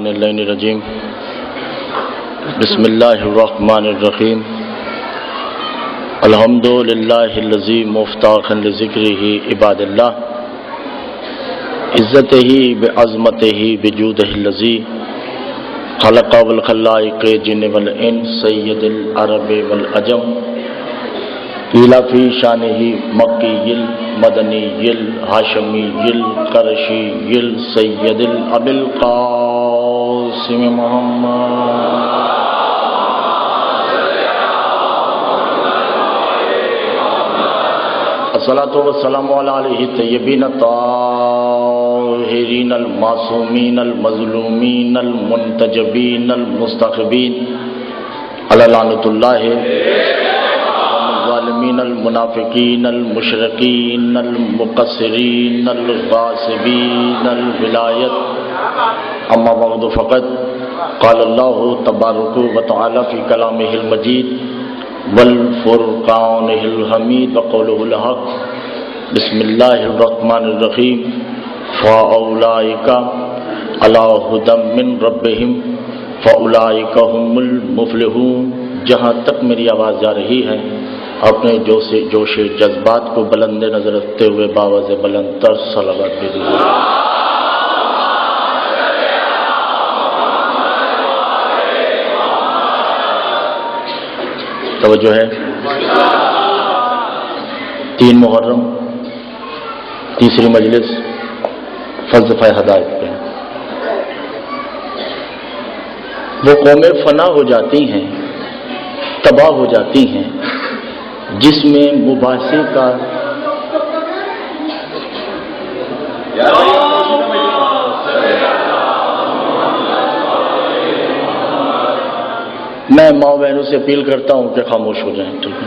عن اللعین الرجیم بسم اللہ الرحمن الرحیم الحمد للہ الذی مفتاحا لذکرہ عباد اللہ عزتہ بعظمتہ بجودہ الذی خلق والخلائق جن والانس سید العرب والعجم قیل فی شانہ مکی المدنی الہاشمی القرشی السید ابی القاسم محمد الصلاۃ والسلام علی آلہ الطیبین الطاہرین المعصومین المظلومین المنتجبین المستخبین علی لعنۃ اللہ الظالمین المنافقین المشرکین المقصرین الغاصبین الولایت اما بعد فقط قال اللہ تبارک و تعالی فی کلامہ المجید والفرقان الحمید وقولہ الحق بسم اللہ الرحمن الرحیم فاولئک علی ھدی من ربہم فاولئک هم المفلحون۔ جہاں تک میری آواز جا رہی ہے اپنے جوش جذبات کو بلند نظر رکھتے ہوئے باواز بلند تر صلوات بھیجیے۔ توجہ ہے، 3 محرم تیسری مجلس فلسفہ ہدایت پہ۔ وہ قومیں فنا ہو جاتی ہیں، تباہ ہو جاتی ہیں جس میں مباحثے کا میں ماں بہنوں سے اپیل کرتا ہوں کہ خاموش ہو جائیں، ٹھیک ہے؟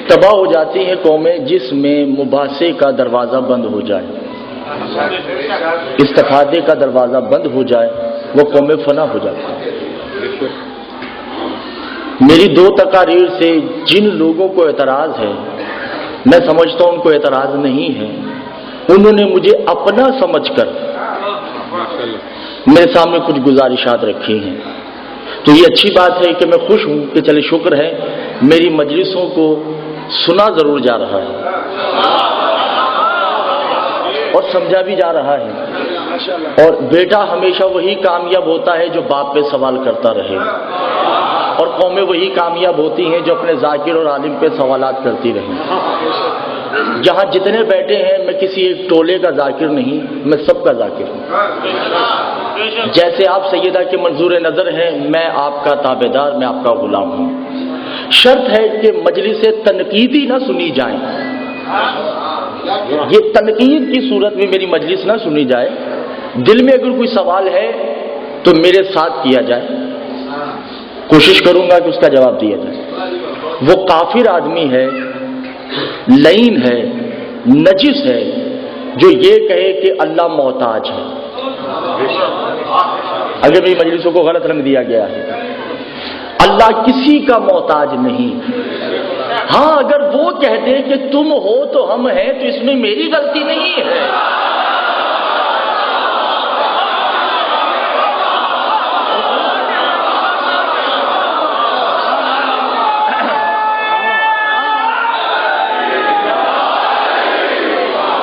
تباہ ہو جاتی ہیں قومیں جس میں مباحثے کا دروازہ بند ہو جائے، استفادے کا دروازہ بند ہو جائے، وہ قومیں فنا ہو جاتی ہیں۔ میری 2 تقاریر سے جن لوگوں کو اعتراض ہے، میں سمجھتا ہوں ان کو اعتراض نہیں ہے، انہوں نے مجھے اپنا سمجھ کر میرے سامنے کچھ گزارشات رکھی ہیں، تو یہ اچھی بات ہے کہ میں خوش ہوں کہ چلے شکر ہے میری مجلسوں کو سنا ضرور جا رہا ہے اور سمجھا بھی جا رہا ہے، اور بیٹا ہمیشہ وہی کامیاب ہوتا ہے جو باپ پہ سوال کرتا رہے، اور قومیں وہی کامیاب ہوتی ہیں جو اپنے ذاکر اور عالم پہ سوالات کرتی رہیں۔ جہاں جتنے بیٹھے ہیں میں کسی ایک ٹولے کا ذاکر نہیں، میں سب کا ذاکر ہوں۔ جیسے آپ سیدہ کے منظور نظر ہیں، میں آپ کا تابعدار، میں آپ کا غلام ہوں۔ شرط ہے کہ مجلس تنقیدی نہ سنی جائیں، یہ تنقید کی صورت میں میری مجلس نہ سنی جائے۔ دل میں اگر کوئی سوال ہے تو میرے ساتھ کیا جائے، کوشش کروں گا کہ اس کا جواب دیا جائے۔ وہ کافر آدمی ہے، لعین ہے، نجس ہے جو یہ کہے کہ اللہ محتاج ہے۔ اگر میری مجلسوں کو غلط رنگ دیا گیا ہے، اللہ کسی کا محتاج نہیں۔ ہاں اگر وہ کہہ دے کہ تم ہو تو ہم ہیں تو اس میں میری غلطی نہیں ہے۔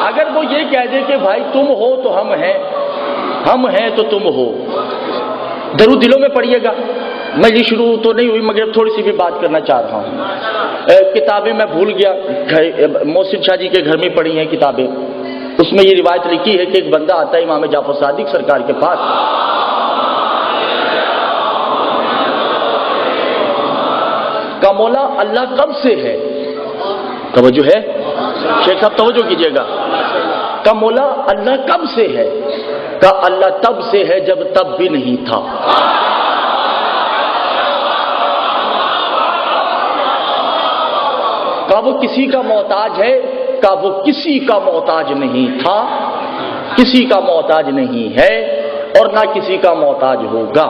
اگر وہ یہ کہہ دے کہ بھائی تم ہو تو ہم ہیں تو تم ہو، درود دلوں میں پڑھیے گا۔ میں یہ شروع تو نہیں ہوئی مگر تھوڑی سی بھی بات کرنا چاہ رہا ہوں۔ کتابیں میں بھول گیا، محسن شاہ جی کے گھر میں پڑھی ہیں کتابیں، اس میں یہ روایت لکھی ہے کہ ایک بندہ آتا ہے امام جعفر صادق سرکار کے پاس، کا مولا اللہ کب سے ہے؟ توجہ ہے شیخ صاحب، توجہ کیجیے گا۔ کا مولا اللہ کب سے ہے؟ کا اللہ تب سے ہے جب تب بھی نہیں تھا۔ کا وہ کسی کا محتاج ہے؟ کا وہ کسی کا محتاج نہیں تھا، کسی کا محتاج نہیں ہے اور نہ کسی کا محتاج ہوگا۔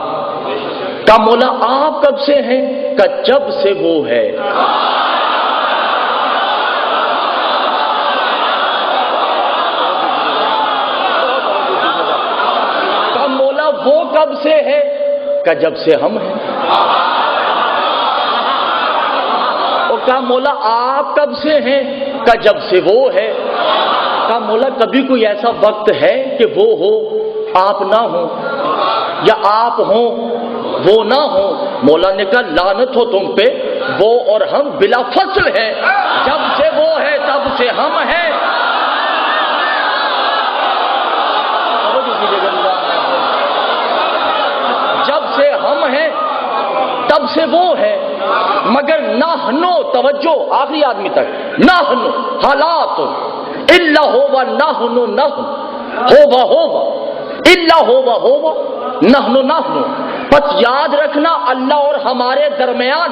کہا مولا آپ کب سے ہیں؟ کہا جب سے وہ ہے۔ کہا مولا وہ کب سے ہے؟ کہا جب سے ہم ہیں۔ اور کہا مولا آپ کب سے ہیں؟ کہا جب سے وہ ہے۔ کہا مولا کبھی کوئی ایسا وقت ہے کہ وہ ہو آپ نہ ہوں، یا آپ ہوں وہ نہ ہوں؟ مولا نے کہا لعنت ہو تم پہ، وہ اور ہم بلا فصل ہے، جب سے وہ ہے تب سے ہم ہیں۔ جب سے ہم ہیں تب سے وہ ہے، مگر نحنو، توجہ آخری آدمی تک، نحنو حالات الا ہوا نحنو نحن ہوا ہوا الا ہوا ہوا نحنو نحن۔ بس یاد رکھنا اللہ اور ہمارے درمیان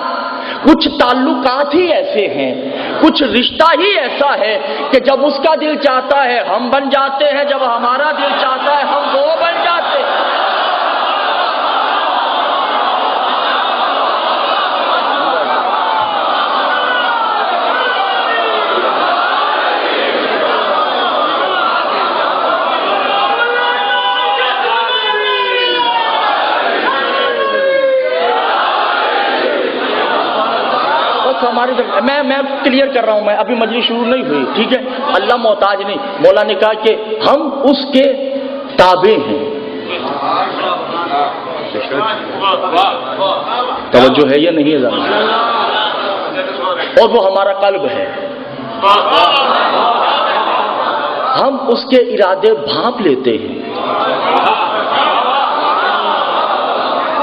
کچھ تعلقات ہی ایسے ہیں، کچھ رشتہ ہی ایسا ہے کہ جب اس کا دل چاہتا ہے ہم بن جاتے ہیں، جب ہمارا دل چاہتا ہے ہم وہ بن جاتے ہیں۔ ہماری میں کلیئر کر رہا ہوں، میں ابھی مجلس شروع نہیں ہوئی، ٹھیک ہے؟ اللہ محتاج نہیں۔ مولا نے کہا کہ ہم اس کے تابع ہیں۔ توجہ ہے یا نہیں ہے ذرا؟ اور وہ ہمارا قلب ہے، ہم اس کے ارادے بھانپ لیتے ہیں،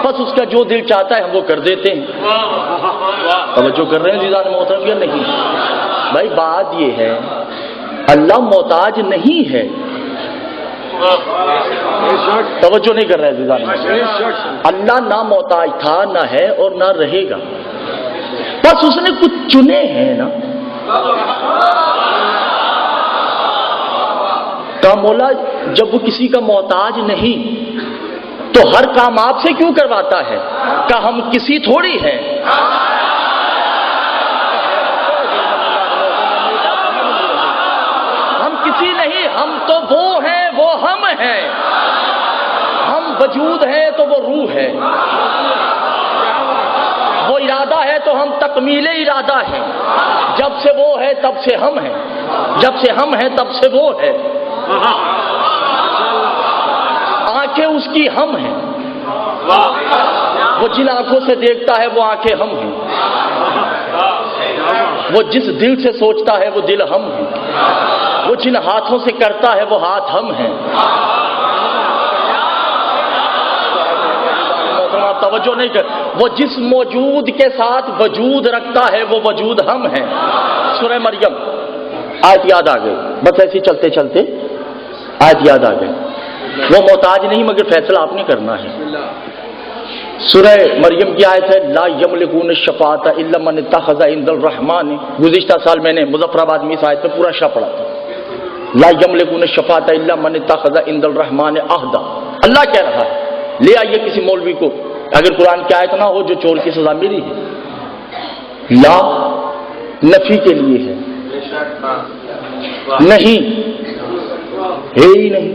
بس اس کا جو دل چاہتا ہے ہم وہ کر دیتے ہیں۔ توجہ کر رہے ہیں عزیزان محترم یا نہیں؟ بھائی بات یہ ہے اللہ محتاج نہیں ہے، توجہ نہیں کر رہے عزیزان محترم۔ اللہ نہ محتاج تھا، نہ ہے اور نہ رہے گا، بس اس نے کچھ چنے ہیں نا۔ کہ مولا جب وہ کسی کا محتاج نہیں تو ہر کام آپ سے کیوں کرواتا ہے؟ کہ ہم کسی تھوڑی ہیں، ہم کسی نہیں، ہم تو وہ ہیں، وہ ہم ہیں، ہم وجود ہیں تو وہ روح ہے، وہ ارادہ ہے تو ہم تکمیل ارادہ ہیں، جب سے وہ ہے تب سے ہم ہیں، جب سے ہم ہیں تب سے وہ ہے، آنکھیں اس کی ہم ہیں، وہ جن آنکھوں سے دیکھتا ہے وہ آنکھیں ہم ہیں، وہ جس دل سے سوچتا ہے وہ دل ہم ہیں، وہ جن ہاتھوں سے کرتا ہے وہ ہاتھ ہم ہیں۔ توجہ نہیں کر، وہ جس موجود کے ساتھ وجود رکھتا ہے وہ وجود ہم ہیں۔ سورہ مریم آیت یاد آ گئی، بس ایسے چلتے چلتے آیت یاد آ گئی۔ وہ محتاج نہیں مگر فیصلہ آپ نے کرنا ہے۔ سورہ مریم کی آیت ہے لا یملکون الشفاعۃ الا من اتخذ عند الرحمن۔ گزشتہ سال میں نے مظفر آباد میں اس آیت پہ پورا شاہ پڑھا تھا، لا یملکون الشفاعۃ الا من اتخذ عند الرحمن عہدا۔ اللہ کہہ رہا ہے لے آئیے کسی مولوی کو، اگر قرآن کی آیت نہ ہو جو چور کی سزا میری ہے، لا نفی کے لیے ہے، نہیں ہے ہی نہیں۔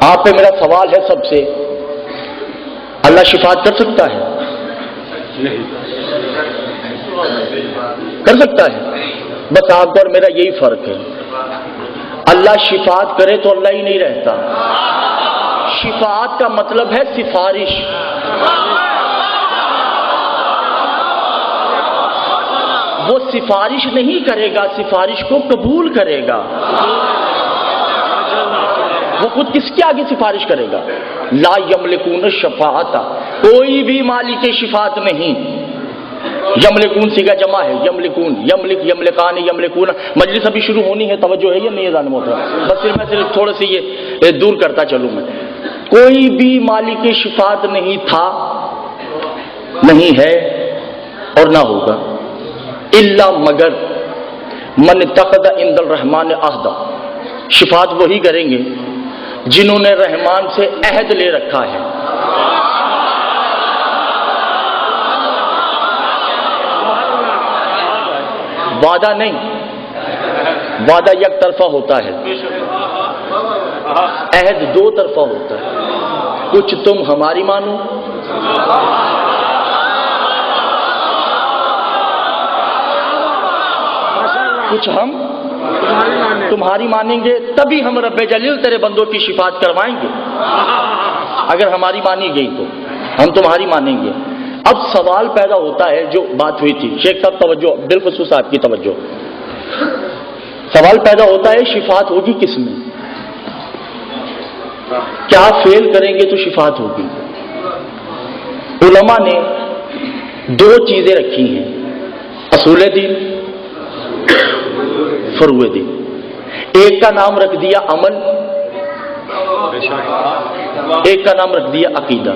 آپ پہ میرا سوال ہے سب سے، اللہ شفاعت کر سکتا ہے؟ کر سکتا ہے؟ بس آپ اور میرا یہی فرق ہے، اللہ شفاعت کرے تو اللہ ہی نہیں رہتا۔ شفاعت کا مطلب ہے سفارش، وہ سفارش نہیں کرے گا، سفارش کو قبول کرے گا۔ وہ خود کس کے آگے سفارش کرے گا؟ لا یملکون الشفاعۃ، کوئی بھی مالک شفاعت نہیں۔ یملکون سیگا جمع ہے، یملکون، یملک، یملکان، یملکون۔ مجلس ابھی شروع ہونی ہے، توجہ ہے یا نہیں جان محترم؟ بس میں صرف تھوڑے سے یہ دور کرتا چلوں میں۔ کوئی بھی مالک شفاعت نہیں تھا، نہیں ہے اور نہ ہوگا، الا مگر من اتخذ عند الرحمن عہدا، شفاعت وہی کریں گے جنہوں نے رحمان سے عہد لے رکھا ہے۔ وعدہ نہیں، وعدہ یک طرفہ ہوتا ہے، عہد دو طرفہ ہوتا ہے، کچھ تم ہماری مانو کچھ ہم تمہاری مانیں گے، تبھی ہم رب جلیل تیرے بندوں کی شفاعت کروائیں گے۔ اگر ہماری مانی گئی تو ہم تمہاری مانیں گے۔ اب سوال پیدا ہوتا ہے، جو بات ہوئی تھی، شیخ صاحب توجہ، بالخصوص آپ کی توجہ، سوال پیدا ہوتا ہے شفاعت ہوگی کس میں؟ کیا فیل کریں گے تو شفاعت ہوگی؟ علماء نے دو چیزیں رکھی ہیں، اصول دین، فروع دین۔ ایک کا نام رکھ دیا عمل، ایک کا نام رکھ دیا عقیدہ۔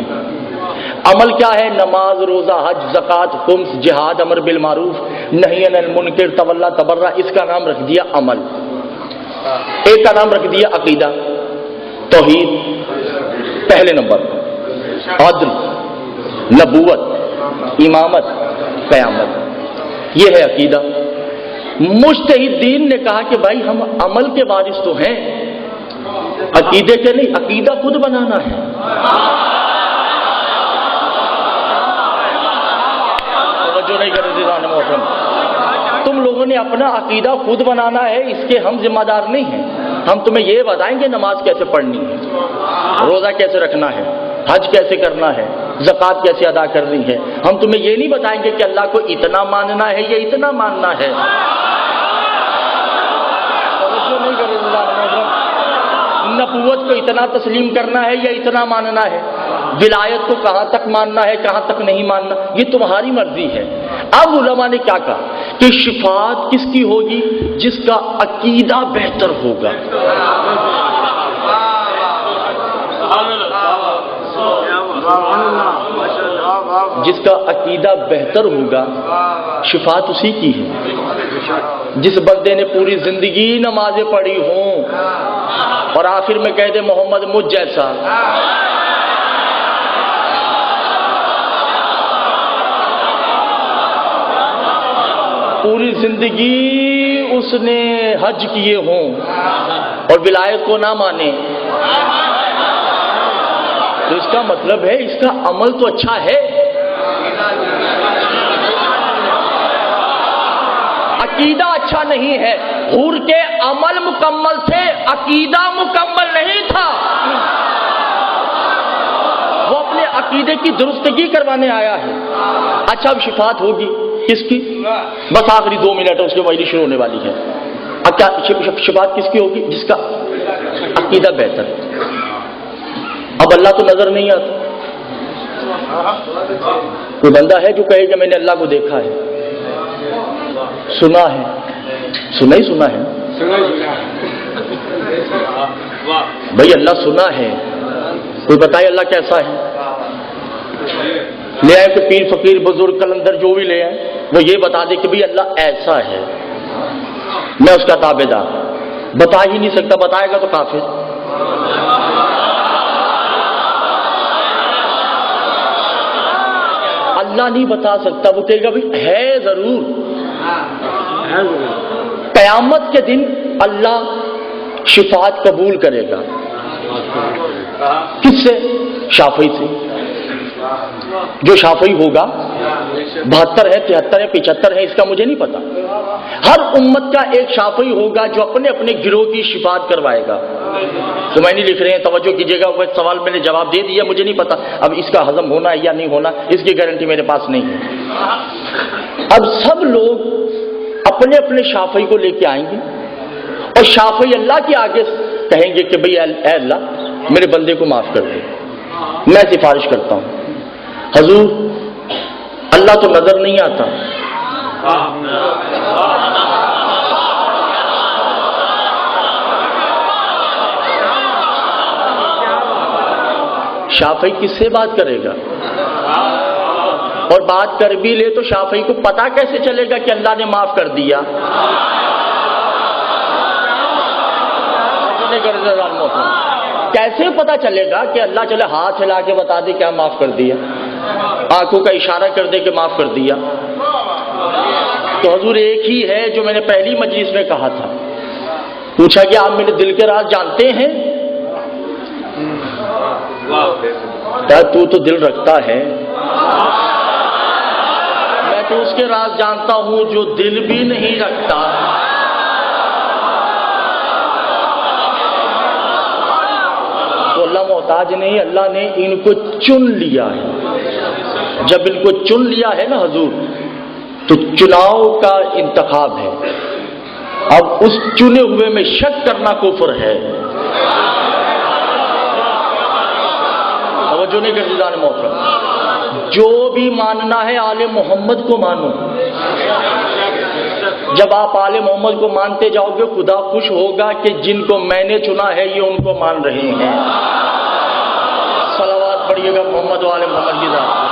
عمل کیا ہے؟ نماز، روزہ، حج، زکوٰۃ، خمس، جہاد، امر بالمعروف، نہی عن المنکر، تولا تبرع، اس کا نام رکھ دیا عمل۔ ایک کا نام رکھ دیا عقیدہ، توحید، پہلے نمبر، عدل، نبوت، امامت، قیامت، یہ ہے عقیدہ۔ مجتہدین نے کہا کہ بھائی ہم عمل کے وارث تو ہیں، عقیدے کے نہیں، عقیدہ خود بنانا ہے۔ توجہ نہیں کر رہے جان محترم، تم لوگوں نے اپنا عقیدہ خود بنانا ہے، اس کے ہم ذمہ دار نہیں ہیں۔ ہم تمہیں یہ بتائیں گے نماز کیسے پڑھنی ہے، روزہ کیسے رکھنا ہے، حج کیسے کرنا ہے، زکوٰۃ کیسے ادا کرنی ہے۔ ہم تمہیں یہ نہیں بتائیں گے کہ اللہ کو اتنا ماننا ہے یا اتنا ماننا ہے۔ نہیں کرے نبوت کو اتنا تسلیم کرنا ہے یا اتنا ماننا ہے، ولایت کو کہاں تک ماننا ہے کہاں تک نہیں ماننا، یہ تمہاری مرضی ہے۔ اب علماء نے کیا کہا کہ شفاعت کس کی ہوگی؟ جس کا عقیدہ بہتر ہوگا۔ جس کا عقیدہ بہتر ہوگا شفاعت اسی کی ہے۔ جس بندے نے پوری زندگی نمازیں پڑھی ہوں اور آخر میں کہہ دے محمد مجھ جیسا، پوری زندگی اس نے حج کیے ہوں اور ولایت کو نہ مانے، تو اس کا مطلب ہے اس کا عمل تو اچھا ہے، عقیدہ اچھا نہیں ہے۔ حور کے عمل مکمل تھے، عقیدہ مکمل نہیں تھا۔ وہ اپنے عقیدے کی درستگی کروانے آیا ہے۔ اچھا اب شفاعت ہوگی کس کی؟ بس آخری 2 منٹ ہے، اس کے بعد شروع ہونے والی ہے۔ شفاعت کس کی ہوگی؟ جس کا عقیدہ بہتر ہے۔ اب اللہ تو نظر نہیں آتا، کوئی بندہ ہے جو کہے کہ میں نے اللہ کو دیکھا ہے، سنا ہے، سنا ہی سنا ہے بھائی، اللہ سنا ہے، کوئی بتائے اللہ کیسا ہے؟ لے آئے کہ پیر فقیر بزرگ کلندر جو بھی لے آئے، وہ یہ بتا دے کہ بھائی اللہ ایسا ہے، میں اس کا تابع دار۔ بتا ہی نہیں سکتا، بتائے گا تو کافر۔ اللہ نہیں بتا سکتا، وہ کہے گا بھائی ہے ضرور۔ قیامت کے دن اللہ شفاعت قبول کرے گا، کس سے؟ شافعی سے۔ جو شافعی ہوگا، 72 ہے، 73 ہے، 75 ہے، اس کا مجھے نہیں پتا۔ ہر امت کا ایک شافعی ہوگا جو اپنے اپنے گروہ کی شفاعت کروائے گا۔ تو میں نہیں لکھ رہے ہیں، توجہ کیجیے گا، وہ سوال میں نے جواب دے دیا، مجھے نہیں پتا اب اس کا ہضم ہونا ہے یا نہیں ہونا، اس کی گارنٹی میرے پاس نہیں ہے۔ اب سب لوگ اپنے اپنے شافعی کو لے کے آئیں گے اور شافعی اللہ کے آگے کہیں گے کہ بھئی اے اللہ میرے بندے کو معاف کر دے، میں سفارش کرتا ہوں۔ حضور اللہ تو نظر نہیں آتا، شافعی کس سے بات کرے گا؟ اور بات کر بھی لے تو شافعی کو پتا کیسے چلے گا کہ اللہ نے معاف کر دیا؟ کیسے پتا چلے گا کہ اللہ چلے ہاتھ ہلا کے بتا دے کیا معاف کر دیا، آنکھوں کا اشارہ کر دے کہ معاف کر دیا؟ تو حضور ایک ہی ہے جو میں نے پہلی مجلس میں کہا تھا. پوچھا کہ آپ میرے دل کے راز جانتے ہیں؟ تو دل رکھتا ہے. میں تو اس کے راز جانتا ہوں جو دل بھی نہیں رکھتا. تو اللہ محتاج نہیں، اللہ نے ان کو چن لیا ہے. جب ان کو چن لیا ہے نا حضور، تو چناؤ کا انتخاب ہے. اب اس چنے ہوئے میں شک کرنا کفر ہے. توجہ نہیں کرتی جان محترم. جو بھی ماننا ہے آل محمد کو مانو. جب آپ آل محمد کو مانتے جاؤ گے خدا خوش ہوگا کہ جن کو میں نے چنا ہے یہ ان کو مان رہے ہیں. صلوات پڑھیے گا محمد و آل محمد کی ذات.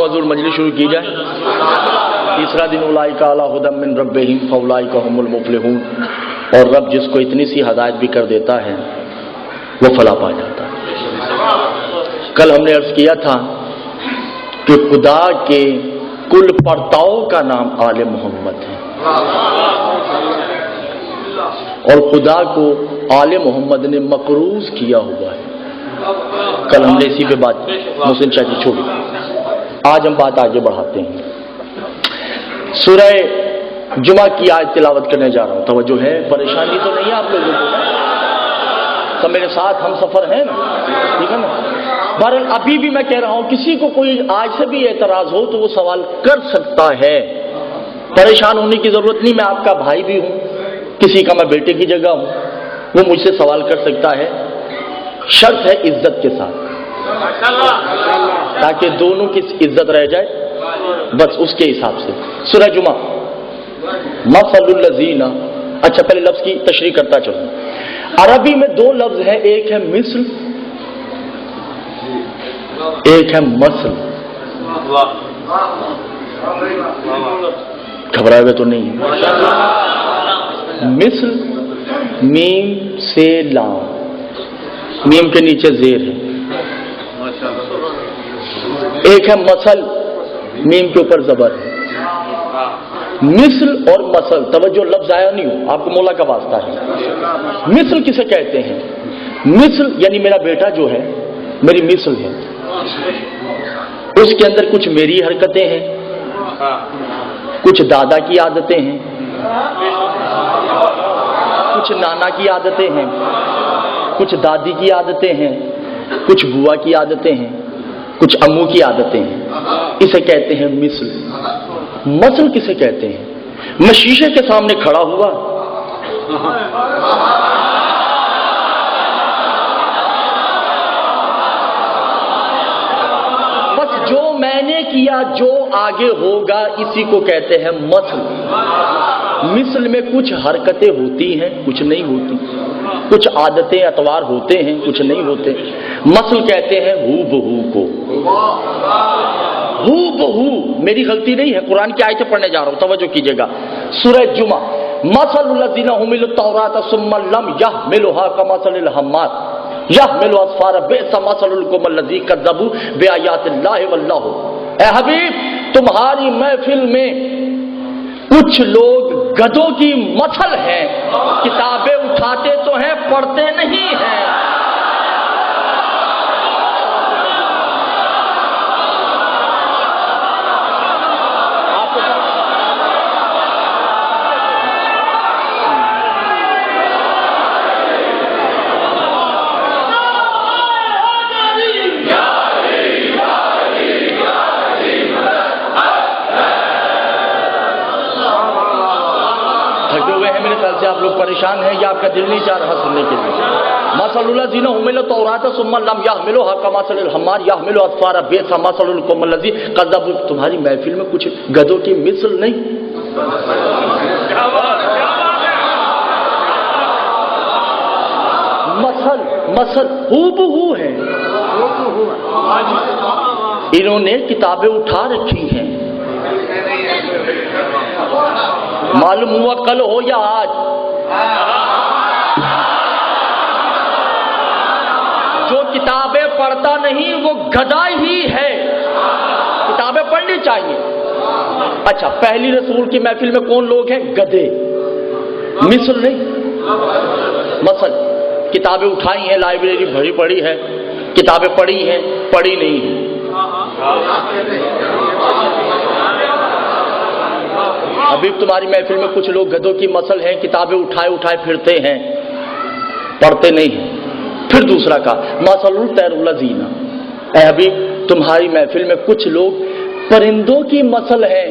حضور مجلس شروع کی جائے. تیسرا دن اولئک علی ھدی من ربہم فاولئک ھم المفلحون. اور رب جس کو اتنی سی ہدایت بھی کر دیتا ہے وہ فلاح پا جاتا ہے. کل ہم نے عرض کیا تھا کہ خدا کے کل پرتاؤ کا نام آل محمد ہے اور خدا کو آل محمد نے مقروض کیا ہوا ہے. کل ہم نے اسی پہ بات محسن چاچی چھوڑی. آج ہم بات آگے بڑھاتے ہیں. سورہ جمعہ کی آیت تلاوت کرنے جا رہا ہوں. توجہ ہے؟ پریشانی تو نہیں ہے آپ لوگوں کو؟ سب میرے ساتھ ہم سفر ہیں نا؟ ٹھیک ہے نا. بہرحال ابھی بھی میں کہہ رہا ہوں کسی کو کوئی آج سے بھی اعتراض ہو تو وہ سوال کر سکتا ہے. پریشان ہونے کی ضرورت نہیں. میں آپ کا بھائی بھی ہوں، کسی کا میں بیٹے کی جگہ ہوں. وہ مجھ سے سوال کر سکتا ہے. شرط ہے عزت کے ساتھ، تاکہ دونوں کی عزت رہ جائے. بس اس کے حساب سے. سورہ جمعہ مثل الذین. اچھا پہلے لفظ کی تشریح کرتا چلوں. عربی میں دو لفظ ہیں، ایک ہے مثل، ایک ہے مثل. گھبرائے ہوئے تو نہیں؟ مثل میم سے لام، میم کے نیچے زیر ہے. ایک ہے مثل، میم کے اوپر زبر ہے. مثل اور مثل، توجہ لفظ آیا نہیں ہو، آپ کو مولا کا واسطہ ہے. مثل کسے کہتے ہیں؟ مثل یعنی میرا بیٹا جو ہے میری مثل ہے. اس کے اندر کچھ میری حرکتیں ہیں، کچھ دادا کی عادتیں ہیں، کچھ نانا کی عادتیں ہیں، کچھ دادی کی عادتیں ہیں، کچھ بوا کی عادتیں ہیں، کچھ امو کی عادتیں ہیں. اسے کہتے ہیں مثل. مثل کسے کہتے ہیں؟ میں شیشے کے سامنے کھڑا ہوا، بس جو میں نے کیا جو آگے ہوگا اسی کو کہتے ہیں مثل. مثل میں کچھ حرکتیں ہوتی ہیں کچھ نہیں ہوتی، کچھ عادتیں اطوار ہوتے ہیں کچھ نہیں ہوتے. مثل کہتے ہیں ہو بہو کو. ہو بہو میری غلطی نہیں ہے، قرآن کی آیتیں پڑھنے جا رہا ہوں. توجہ کیجیے گا. سورہ جمعہ مثل الذین حملوا التوراۃ ثم لم يحملوها كمثل الحمار يحمل اسفارا بئس مثل القوم الذین كذبوا بآیات اللہ واللہ. اے حبیب تمہاری محفل میں کچھ لوگ گدھوں کی مثل ہیں، کتابیں اٹھاتے تو ہیں پڑھتے نہیں ہیں. آپ لوگ پریشان ہیں یا آپ کا دل نہیں چاہ رہا سننے کے لیے؟ مثل الذین حملوا التوراۃ ثم لم يحملوها كمثل الحمار يحمل اسفارا بئس مثل القوم الذین كذبوا. تمہاری محفل میں کچھ گدھوں کی مثل نہیں. مثل ہو بہو ہے. انہوں نے کتابیں اٹھا رکھی ہیں، معلوم ہوا کل ہو یا آج، جو کتابیں پڑھتا نہیں وہ گدھا ہی ہے، کتابیں پڑھنی چاہیے۔ اچھا، پہلی رسول کی محفل میں کون لوگ ہیں؟ گدھے، مثل نہیں، مثل کتابیں اٹھائی ہیں، لائبریری بھری پڑی ہے، کتابیں پڑھی ہیں، پڑھی نہیں ہیں۔ ابھی تمہاری محفل میں کچھ لوگ گدھوں کی مثل ہیں، کتابیں اٹھائے اٹھائے پھرتے ہیں، پڑھتے نہیں ہیں۔ پھر دوسرا کہا مثل الطیر الذین، اے حبیب تمہاری محفل میں کچھ لوگ پرندوں کی مثل ہے،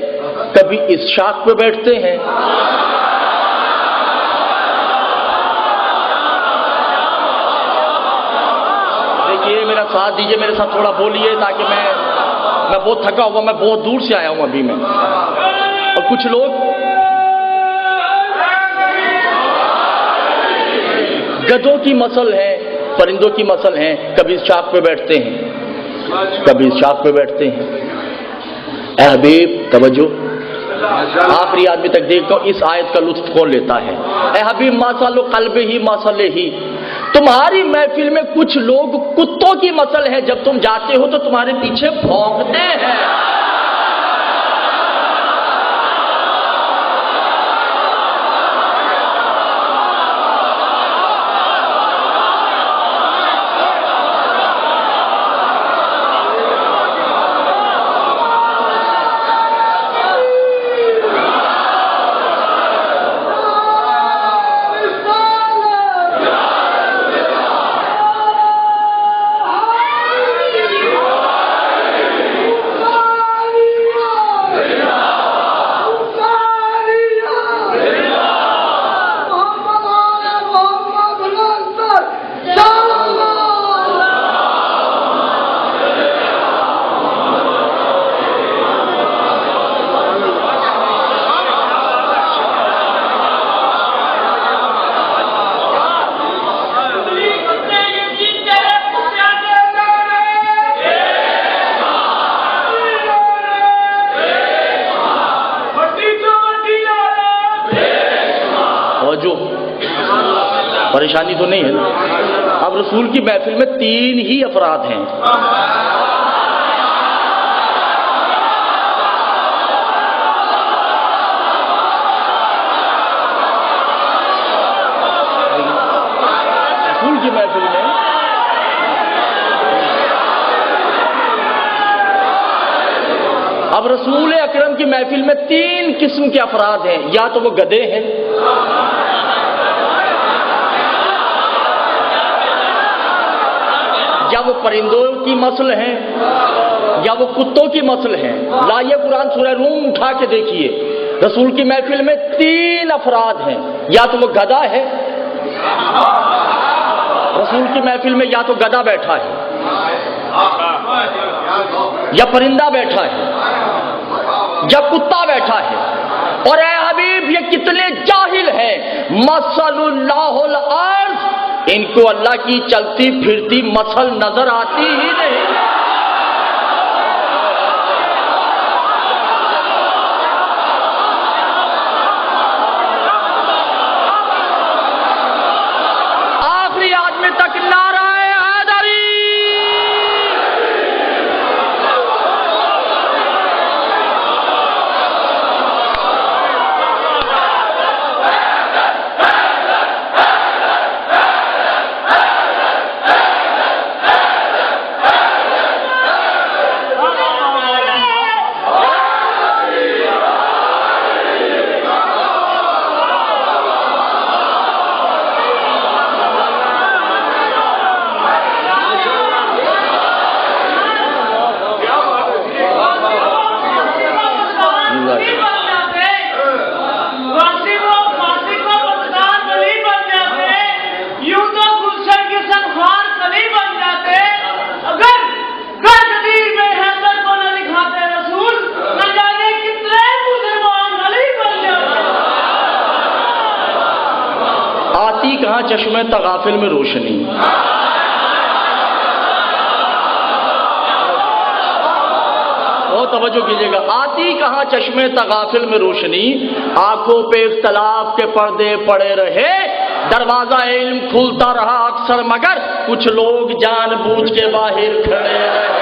کبھی اس شاخ پہ بیٹھتے ہیں، دیکھیے میرا ساتھ دیجیے، میرے ساتھ تھوڑا بولیے تاکہ میں بہت تھکا ہوا، میں بہت دور سے آیا ہوں ابھی میں۔ اور کچھ لوگ گدھوں کی مثل ہے، پرندوں کی مثل ہیں، کبھی اس شاخ پہ بیٹھتے ہیں، کبھی اس شاخ پہ بیٹھتے ہیں۔ اے حبیب توجہ، آخری آدمی تک دیکھتا ہوں اس آیت کا لطف کون لیتا ہے۔ اے حبیب مثل قلب ہی مثل ہی، تمہاری محفل میں کچھ لوگ کتوں کی مثل ہے، جب تم جاتے ہو تو تمہارے پیچھے بھونکتے ہیں۔ پریشانی تو نہیں ہے نا؟ اب رسول کی محفل میں 3 ہی افراد ہیں، رسول کی محفل میں اب رسول اکرم کی محفل میں 3 قسم کے افراد ہیں، یا تو وہ گدھے ہیں، یا وہ پرندوں کی مثل ہیں، یا وہ کتوں کی مثل ہیں۔ لائیے قرآن سورہ روم اٹھا کے دیکھیے، رسول کی محفل میں 3 افراد ہیں، یا تو وہ گدھا ہے، رسول کی محفل میں یا تو گدھا بیٹھا ہے یا پرندہ بیٹھا ہے یا کتا بیٹھا ہے۔ اور اے حبیب یہ کتنے جاہل ہیں، مثل اللہ الارض، ان کو اللہ کی چلتی پھرتی مثل نظر آتی ہی نہیں۔ آخری آدمی تک نعرہ حیدری۔ کہاں چشمے تغافل میں روشنی، بہت توجہ کیجیے گا. آتی کہاں چشمے تغافل میں روشنی, آنکھوں پہ اختلاف کے پردے پڑے رہے, دروازہ علم کھلتا رہا اکثر مگر کچھ لوگ جان بوجھ کے باہر کھڑے رہے.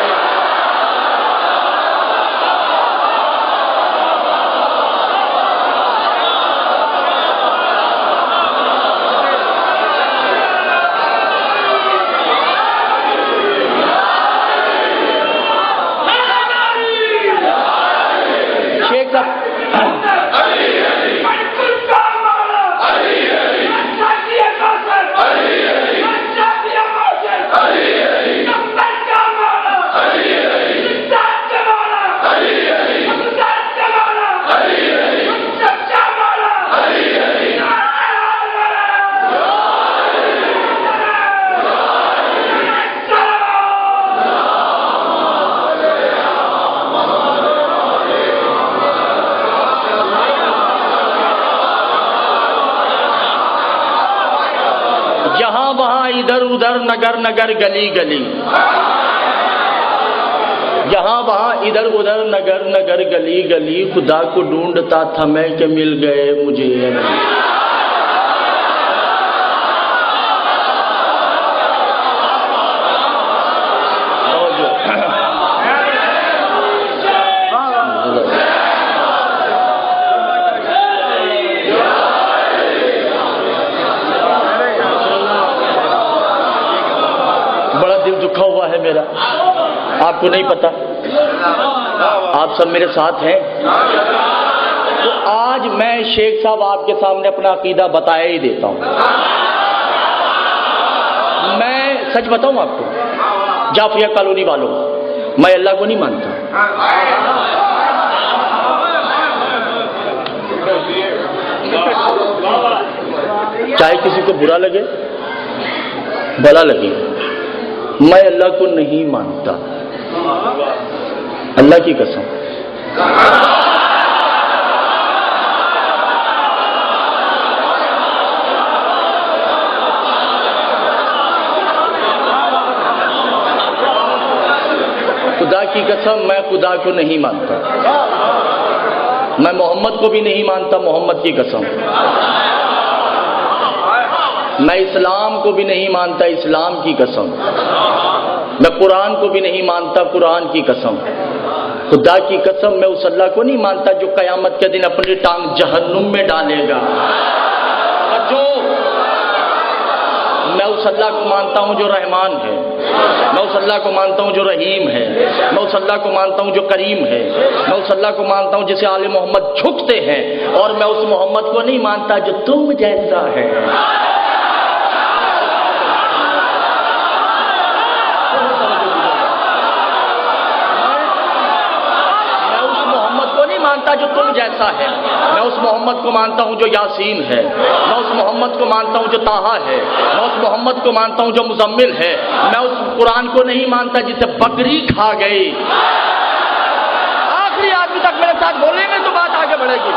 یہاں وہاں ادھر ادھر نگر نگر گلی گلی, یہاں وہاں ادھر ادھر نگر نگر گلی گلی, خدا کو ڈھونڈتا تھا میں کہ مل گئے مجھے. بڑا دل دکھا ہوا ہے میرا, آپ کو نہیں پتا, آپ سب میرے ساتھ ہیں. تو آج میں شیخ صاحب آپ کے سامنے اپنا عقیدہ بتایا ہی دیتا ہوں. میں سچ بتاؤں آپ کو, جعفریہ کالونی والوں, میں اللہ کو نہیں مانتا. چاہے کسی کو برا لگے بھلا لگے, میں اللہ کو نہیں مانتا, اللہ کی قسم. خدا کی قسم میں خدا کو نہیں مانتا, میں محمد کو بھی نہیں مانتا, محمد کی قسم. میں اسلام کو بھی نہیں مانتا, اسلام کی قسم. میں قرآن کو بھی نہیں مانتا, قرآن کی قسم. خدا کی قسم میں اس اللہ کو نہیں مانتا جو قیامت کے دن اپنی ٹانگ جہنم میں ڈالے گا. جو میں اس اللہ کو مانتا ہوں جو رحمان ہے, میں اس اللہ کو مانتا ہوں جو رحیم ہے, میں اس اللہ کو مانتا ہوں جو کریم ہے, میں اس اللہ کو مانتا ہوں جسے آل محمد جھکتے ہیں, اور میں اس محمد کو نہیں مانتا جو تم جیسا ہے. جو تم جیسا ہے, میں اس محمد کو مانتا ہوں جو یاسین ہے, میں اس محمد کو مانتا ہوں جو طٰہٰ ہے, میں اس محمد کو مانتا ہوں جو مزمل ہے, میں اس قرآن کو نہیں مانتا جسے بکری کھا گئی. آخری آدمی تک میرے ساتھ بولیں گے تو بات آگے بڑھے گی.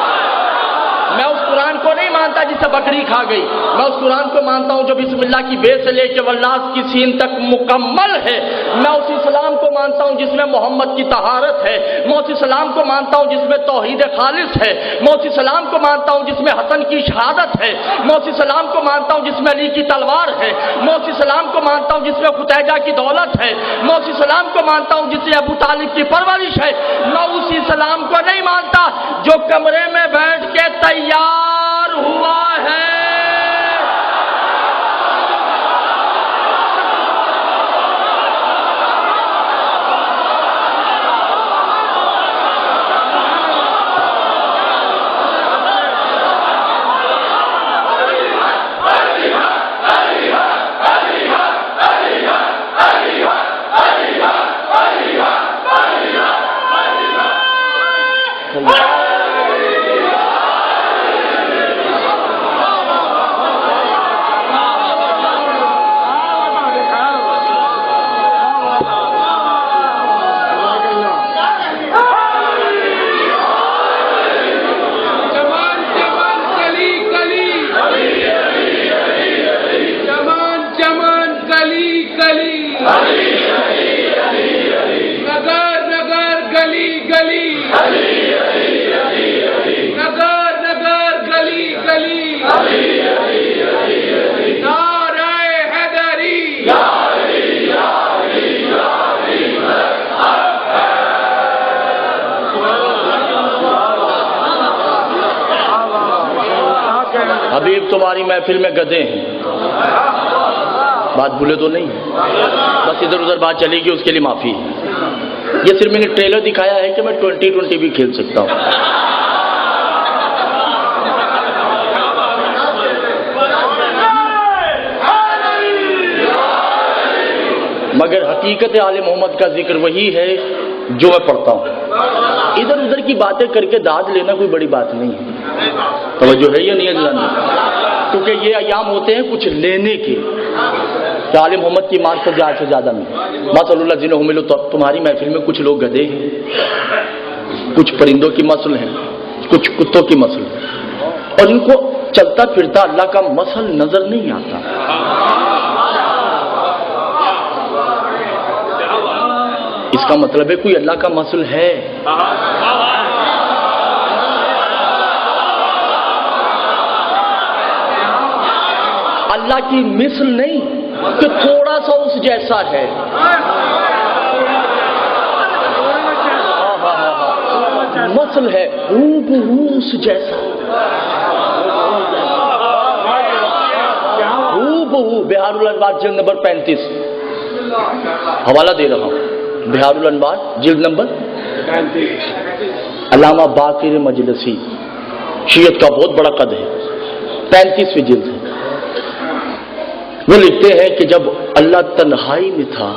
میں اس قرآن کو نہیں مانتا جسے بکری کھا گئی. میں اس قرآن کو مانتا ہوں جو بسم اللہ کی بے سے لے کے والناس کی سین تک مکمل ہے. میں اس اسلام کو مانتا ہوں جس میں محمد کی طہارت ہے. میں اس اسلام کو مانتا ہوں جس میں توحید خالص ہے. میں اس اسلام کو مانتا ہوں جس میں حسن کی شہادت ہے. میں اس اسلام کو مانتا ہوں جس میں علی کی تلوار ہے. میں اس اسلام کو مانتا ہوں جس میں ختیجہ کی دولت ہے. میں اس اسلام کو مانتا ہوں جس میں ابو طالب کی پرورش ہے. میں اس اسلام کو نہیں مانتا جو کمرے میں بیٹھ کے تیار ہوا ہے. تمہاری محفل میں گدھے ہیں، بات بھولے تو نہیں، بس ادھر ادھر بات چلے گی، اس کے لیے معافی ہے۔ یہ صرف میں نے ٹریلر دکھایا ہے کہ میں 2020 بھی کھیل سکتا ہوں۔ مگر حقیقت آل محمد کا ذکر وہی ہے جو میں پڑھتا ہوں۔ ادھر ادھر کی باتیں کر کے داد لینا کوئی بڑی بات نہیں ہے، توجہ ہے یا نہیں ہے جناب؟ کیونکہ یہ ایام ہوتے ہیں کچھ لینے کے، کہ آل محمد کی معرفت زیادہ سے زیادہ میں ماشاء اللہ جنہوں ملو۔ تو تمہاری محفل میں کچھ لوگ گدھے ہیں، کچھ پرندوں کی مسل ہیں، کچھ کتوں کی مسل ہیں، اور ان کو چلتا پھرتا اللہ کا مسل نظر نہیں آتا۔ اس کا مطلب ہے کوئی اللہ کا مسل ہے۔ اللہ کی مثل نہیں کہ تھوڑا سا اس جیسا ہے۔ مسل ہے ہو بہو اس جیسا، ہو بہو۔ بہار الانوار جلد نمبر 35 حوالہ دے رہا ہوں، بہار الانوار جلد نمبر 35، علامہ باقر مجلسی، شیعت کا بہت بڑا قد ہے، 35ویں جلد ہے۔ وہ لکھتے ہیں کہ جب اللہ تنہائی میں تھا،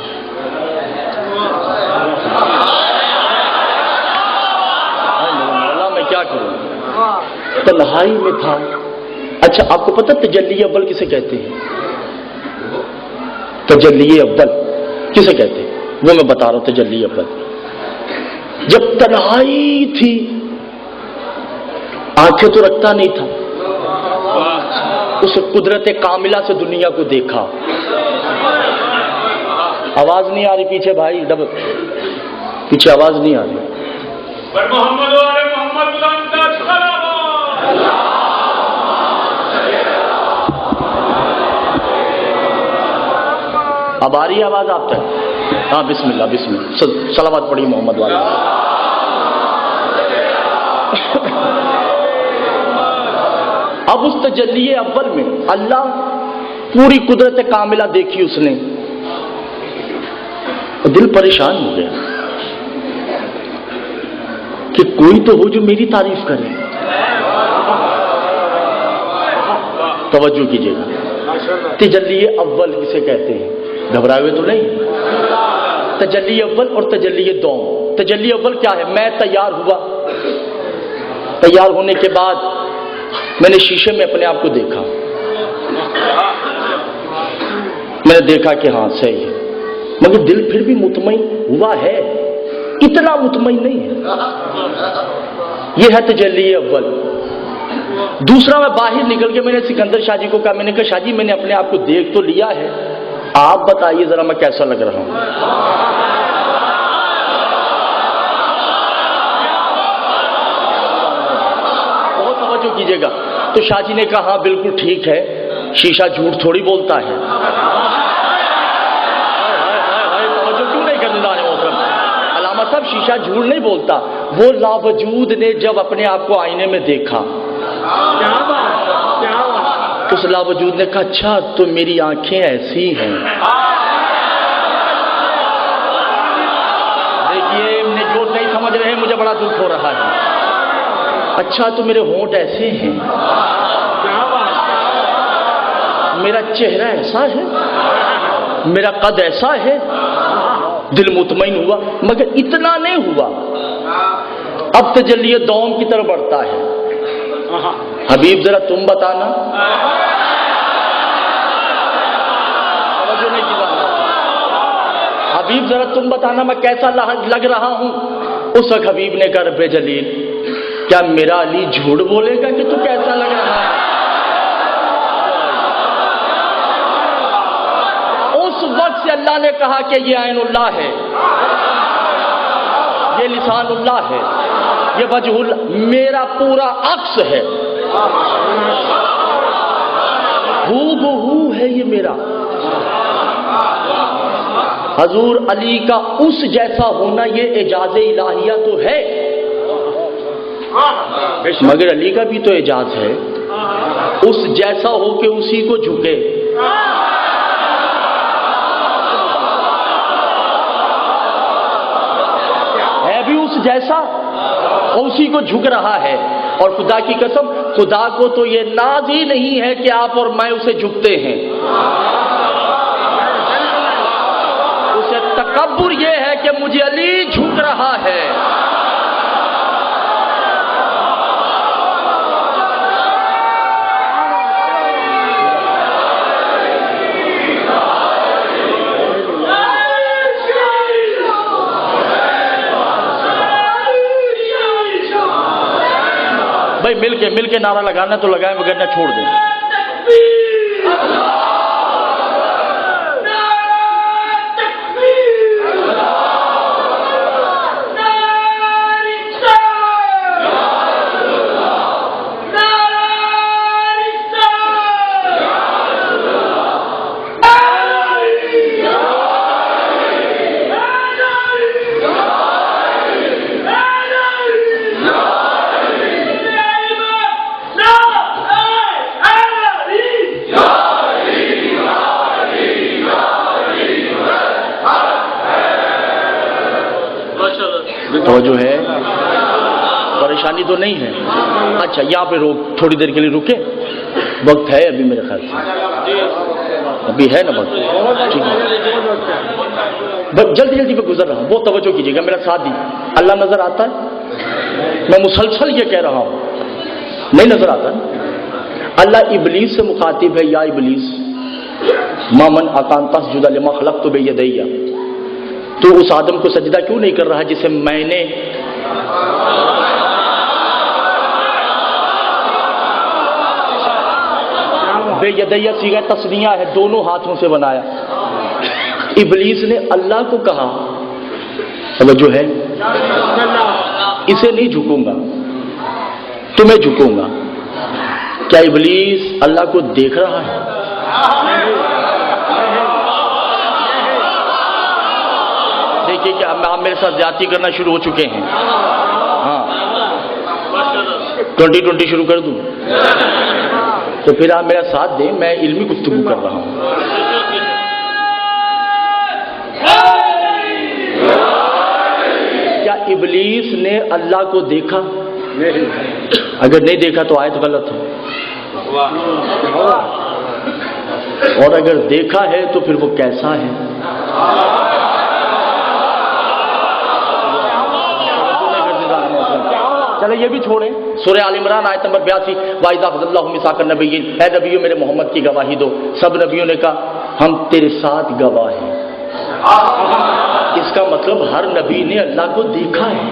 میں کیا کروں، تنہائی میں تھا۔ اچھا آپ کو پتہ تجلی اول کسے کہتے ہیں؟ تجلی اول کسے کہتے ہیں وہ میں بتا رہا ہوں۔ تجلی اول جب تنہائی تھی، آنکھیں تو رکھتا نہیں تھا، اس قدرت کاملہ سے دنیا کو دیکھا۔ آواز نہیں آ رہی پیچھے بھائی، پیچھے آواز نہیں آ رہی۔ اب آ رہی ہے آواز آپ تک؟ ہاں بسم اللہ بسم اللہ، صلوات پڑھی محمد والا۔ اب اس تجلی اول میں اللہ پوری قدرت کاملہ دیکھی اس نے، دل پریشان ہو گیا کہ کوئی تو ہو جو میری تعریف کرے۔ توجہ کیجیے گا، تجلی اول کسے کہتے ہیں؟ گھبرائے ہوئے تو نہیں۔ تجلی اول اور تجلی دوم۔ تجلی اول کیا ہے؟ میں تیار ہوا، تیار ہونے کے بعد میں نے شیشے میں اپنے آپ کو دیکھا، میں نے دیکھا کہ ہاں صحیح ہے، مگر دل پھر بھی مطمئن ہوا ہے، اتنا مطمئن نہیں ہے۔ یہ ہے تجلی اول۔ دوسرا، میں باہر نکل کے میں نے سکندر شاہ جی کو کہا، میں نے کہا شاہ جی میں نے اپنے آپ کو دیکھ تو لیا ہے، آپ بتائیے ذرا میں کیسا لگ رہا ہوں۔ بہت توجہ کیجیے گا۔ تو شاہ جی نے کہا ہاں بالکل ٹھیک ہے، شیشہ جھوٹ تھوڑی بولتا ہے۔ توجہ کیوں نہیں کرنے والے محترم؟ علامہ صاحب شیشہ جھوٹ نہیں بولتا، وہ لاوجود نے جب اپنے آپ کو آئینے میں دیکھا، اس لاوجود نے کہا اچھا تو میری آنکھیں ایسی ہیں۔ دیکھیے جو نہیں سمجھ رہے ہیں مجھے بڑا دکھ ہو رہا ہے۔ اچھا تو میرے ہونٹ ایسے ہیں، میرا چہرہ ایسا ہے، میرا قد ایسا ہے۔ دل مطمئن ہوا، مگر اتنا نہیں ہوا۔ اب تجلی دوم کی طرف بڑھتا ہے۔ حبیب ذرا تم بتانا، حبیب ذرا تم بتانا میں کیسا لگ رہا ہوں۔ اس وقت حبیب نے کہا رب جلیل کیا میرا علی جھوٹ بولے گا کہ تو کیسا لگ رہا ہے؟ اس وقت سے اللہ نے کہا کہ یہ عین اللہ ہے، یہ لسان اللہ ہے، یہ وجہ اللہ، میرا پورا عکس ہے، ہو بہو ہے یہ میرا۔ حضور علی کا اس جیسا ہونا یہ اعجاز الہیہ تو ہے، مگر علی کا بھی تو اعجاز ہے۔ اس جیسا ہو کہ اسی کو جھکے. ہے بھی اس جیسا اور اسی کو جھک رہا ہے. اور خدا کی قسم خدا کو تو یہ ناز ہی نہیں ہے کہ آپ اور میں اسے جھکتے ہیں. اسے تکبر یہ ہے کہ مجھے علی جھک رہا ہے. بھائی مل کے نعرہ لگانا تو لگائیں وگرنہ چھوڑ دیں. توجہ ہے؟ پریشانی تو نہیں ہے؟ اچھا یہاں پہ روک تھوڑی دیر کے لیے رکے. وقت ہے ابھی میرے خیال سے ابھی ہے نا وقت؟ ٹھیک ہے جلدی جلدی پہ گزر رہا ہوں. بہت توجہ کیجیے گا میرا ساتھ دی. اللہ نظر آتا ہے؟ میں مسلسل یہ کہہ رہا ہوں نہیں نظر آتا. اللہ ابلیس سے مخاطب ہے یا ابلیس ما من اکان تسجد لما خلقت بیدی. تو اس آدم کو سجدہ کیوں نہیں کر رہا جسے میں نے بے یدیہ صیغہ تثنیہ ہے دونوں ہاتھوں سے بنایا. ابلیس نے اللہ کو کہا توجہ ہے اسے نہیں جھکوں گا تمہیں جھکوں گا. کیا ابلیس اللہ کو دیکھ رہا ہے؟ دیکھیے کہ آپ میرے ساتھ زیادتی کرنا شروع ہو چکے ہیں. ہاں 2020 شروع کر دوں تو پھر آپ میرا ساتھ دیں. میں علمی گفتگو کر رہا ہوں. کیا ابلیس نے اللہ کو دیکھا؟ اگر نہیں دیکھا تو آیت غلط ہے. اور اگر دیکھا ہے تو پھر وہ کیسا ہے؟ چلے یہ بھی چھوڑیں. سورہ آل عمران آیت نمبر 82 وَإِذَا أَخَذَ اللَّهُ مِيثَاقَ النَّبِيِّينَ. اے نبیوں میرے محمد کی گواہی دو. سب نبیوں نے کہا ہم تیرے ساتھ گواہ ہیں. اس کا مطلب ہر نبی نے اللہ کو دیکھا ہے.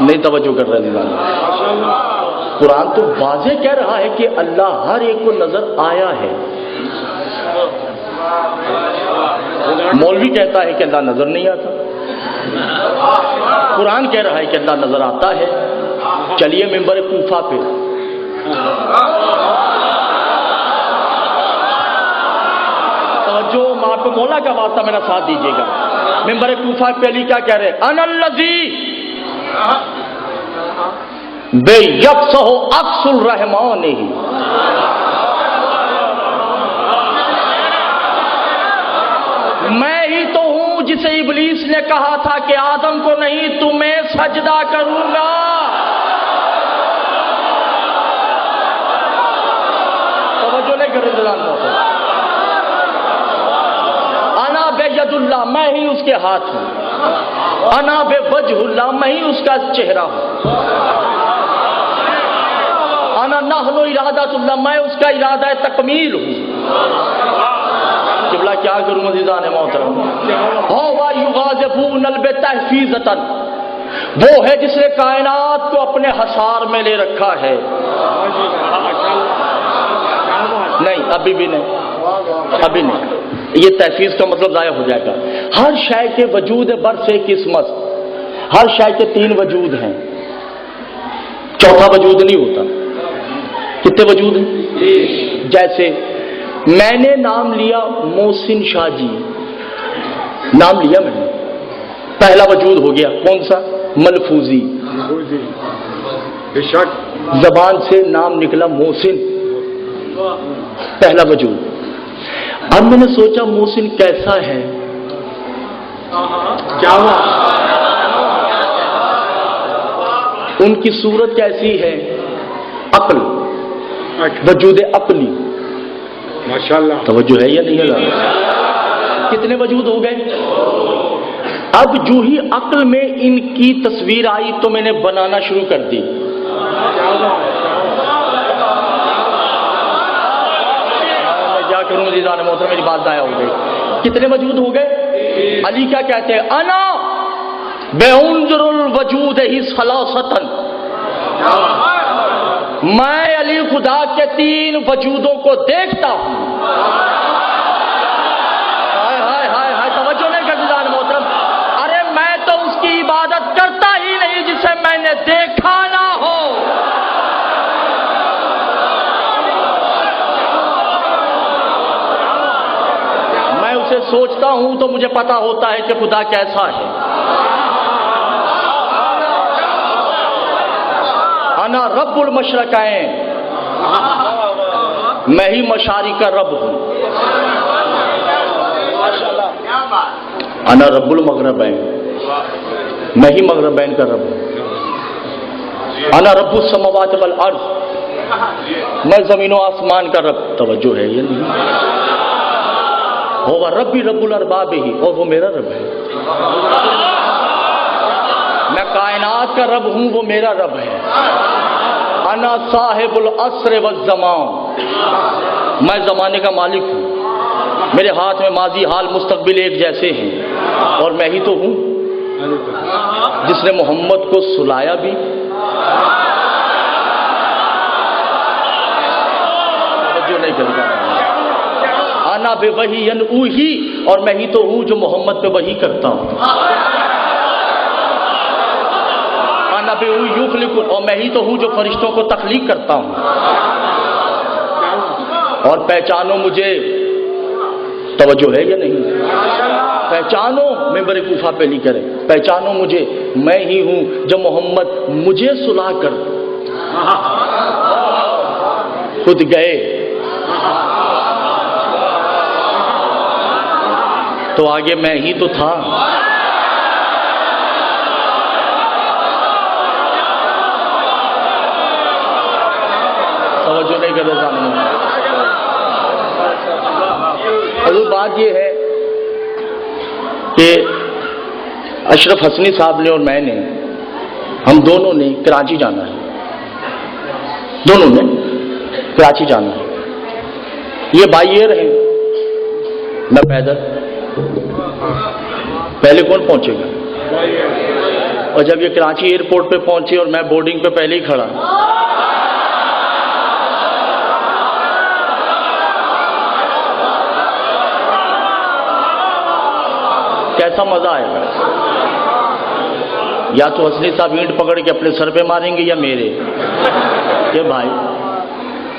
نہیں توجہ کر رہے ہیں. قرآن تو واضح کہہ رہا ہے کہ اللہ ہر ایک کو نظر آیا ہے. مولوی کہتا ہے کہ اللہ نظر نہیں آتا. قرآن کہہ رہا ہے کہ اللہ نظر آتا ہے. چلیے ممبر کوفہ پہ توجہ ماں کو مولا کا واسطہ میرا ساتھ دیجیے گا. ممبر کوفہ پہ علی کیا کہہ رہے؟ انا الذی بے یکسہ عکس الرحمان ہی. میں ہی تو ہوں جسے ابلیس نے کہا تھا کہ آدم کو نہیں تمہیں سجدہ کروں گا. توجہ نہیں کر رہے. انا بے ید اللہ میں ہی اس کے ہاتھ ہوں. انا بے وجہ اللہ میں ہی اس کا چہرہ ہوں. انا نحن ارادۃ اللہ میں اس کا ارادہ تکمیل ہوں. قبلہ کیا کروں عزیزان محترم؟ ہوا یغاظفون البتحفیظۃ وہ ہے جس نے کائنات کو اپنے حصار میں لے رکھا ہے. نہیں ابھی بھی نہیں ابھی نہیں. یہ تحفیظ کا مطلب ضائع ہو جائے گا. ہر شے کے وجود بر سے قسمت. ہر شے کے 3 وجود ہیں. چوتھا وجود نہیں ہوتا. کتنے وجود ہیں؟ جیسے میں نے نام لیا محسن شاہ جی. نام لیا میں نے. پہلا وجود ہو گیا کون سا؟ ملفوظی، بے شک زبان سے نام نکلا محسن، پہلا وجود۔ اب میں نے سوچا محسن کیسا ہے، کیا ہوا؟ ان کی صورت کیسی ہے، عقل، وجود عقلی، ماشاءاللہ توجہ ہے یا نہیں ہے؟ کتنے وجود ہو گئے؟ اب جو ہی عقل میں ان کی تصویر آئی تو میں نے بنانا شروع کر دی۔ میں کیا کروں عزیزان محترم، میری بات ضائع ہو گئی۔ کتنے وجود ہو گئے؟ علی کیا کہتے ہیں؟ انا بانظر الوجود ہی ثلاثۃ، میں علی خدا کے 3 وجودوں کو دیکھتا ہوں۔ توجہ نہیں کرتے عزیزان محترم، ارے میں تو اس کی عبادت کرتا ہی نہیں جسے میں نے دیکھا نہ ہو۔ میں اسے سوچتا ہوں تو مجھے پتا ہوتا ہے کہ خدا کیسا ہے۔ انا رب المشرقین، میں ہی مشارق کا رب ہوں۔ انا رب المغربین، میں ہی مغربین کا رب ہوں۔ انا رب السماوات والارض، میں زمین و آسمان کا رب۔ توجہ ہے یہ نہیں؟ وہ ربی رب الارباب ہی، اور وہ میرا رب ہے۔ میں کائنات کا رب ہوں، وہ میرا رب ہے۔ انا صاحب العصر والزمان، میں زمانے کا مالک ہوں، میرے ہاتھ میں ماضی حال مستقبل ایک جیسے ہیں، اور میں ہی تو ہوں جس نے محمد کو سلایا بھی، جو نہیں کرتا۔ انا بے وحی اوحی، اور میں ہی تو ہوں جو محمد پہ وحی کرتا ہوں۔ انا بے یخلق، اور میں ہی تو ہوں جو فرشتوں کو تخلیق کرتا ہوں۔ اور پہچانو مجھے، توجہ ہے یا نہیں؟ پہچانو، ممبر کوفہ پہ نہیں کرے، پہچانو مجھے، میں ہی ہوں جو محمد مجھے سلا کر خود گئے تو آگے میں ہی تو تھا۔ توجہ نہیں کرے سامنے۔ حضور بات یہ ہے کہ اشرف حسنی صاحب نے اور میں نے، ہم دونوں نے کراچی جانا ہے، دونوں نے کراچی جانا ہے۔ یہ بائی ایئر ہے، میں پیدل، پہلے کون پہنچے گا؟ اور جب یہ کراچی ایئرپورٹ پہ پہنچے اور میں بورڈنگ پہ پہلے ہی کھڑا، کیسا مزہ آئے گا؟ یا تو حسنی صاحب اینٹ پکڑ کے اپنے سر پہ ماریں گے یا میرے کہ بھائی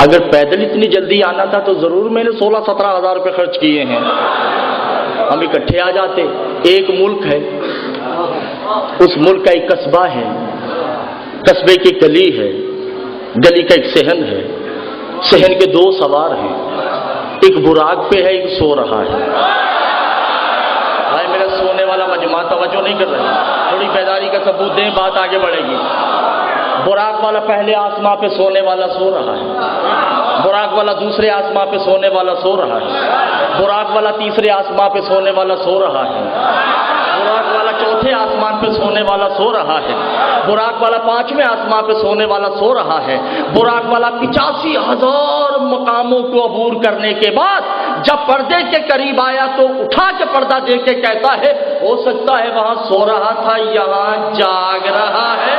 اگر پیدل اتنی جلدی آنا تھا تو ضرور میں نے 16-17 ہزار روپے خرچ کیے ہیں، ہم اکٹھے آ جاتے۔ ایک ملک ہے، اس ملک کا ایک قصبہ ہے، قصبے کی گلی ہے، گلی کا ایک صحن ہے، صحن کے 2 سوار ہیں، ایک براق پہ ہے، ایک سو رہا ہے۔ بھائی میرا سونے والا مجمع توجہ نہیں کر رہا، تھوڑی بیداری کا ثبوت دیں، بات آگے بڑھے گی۔ براق والا پہلے آسمان پہ سونے والا سو رہا ہے، براق والا دوسرے آسمان پہ سونے والا سو رہا ہے، براق والا تیسرے آسمان پہ سونے والا سو رہا ہے، براق والا چوتھے آسمان پہ سونے والا سو رہا ہے، براق والا 5ویں آسمان پہ سونے والا سو رہا ہے۔ براق والا 85,000 مقاموں کو عبور کرنے کے بعد جب پردے کے قریب آیا تو اٹھا کے پردہ دیکھ کے کہتا ہے ہو سکتا ہے وہاں سو رہا تھا، یہاں جاگ رہا ہے۔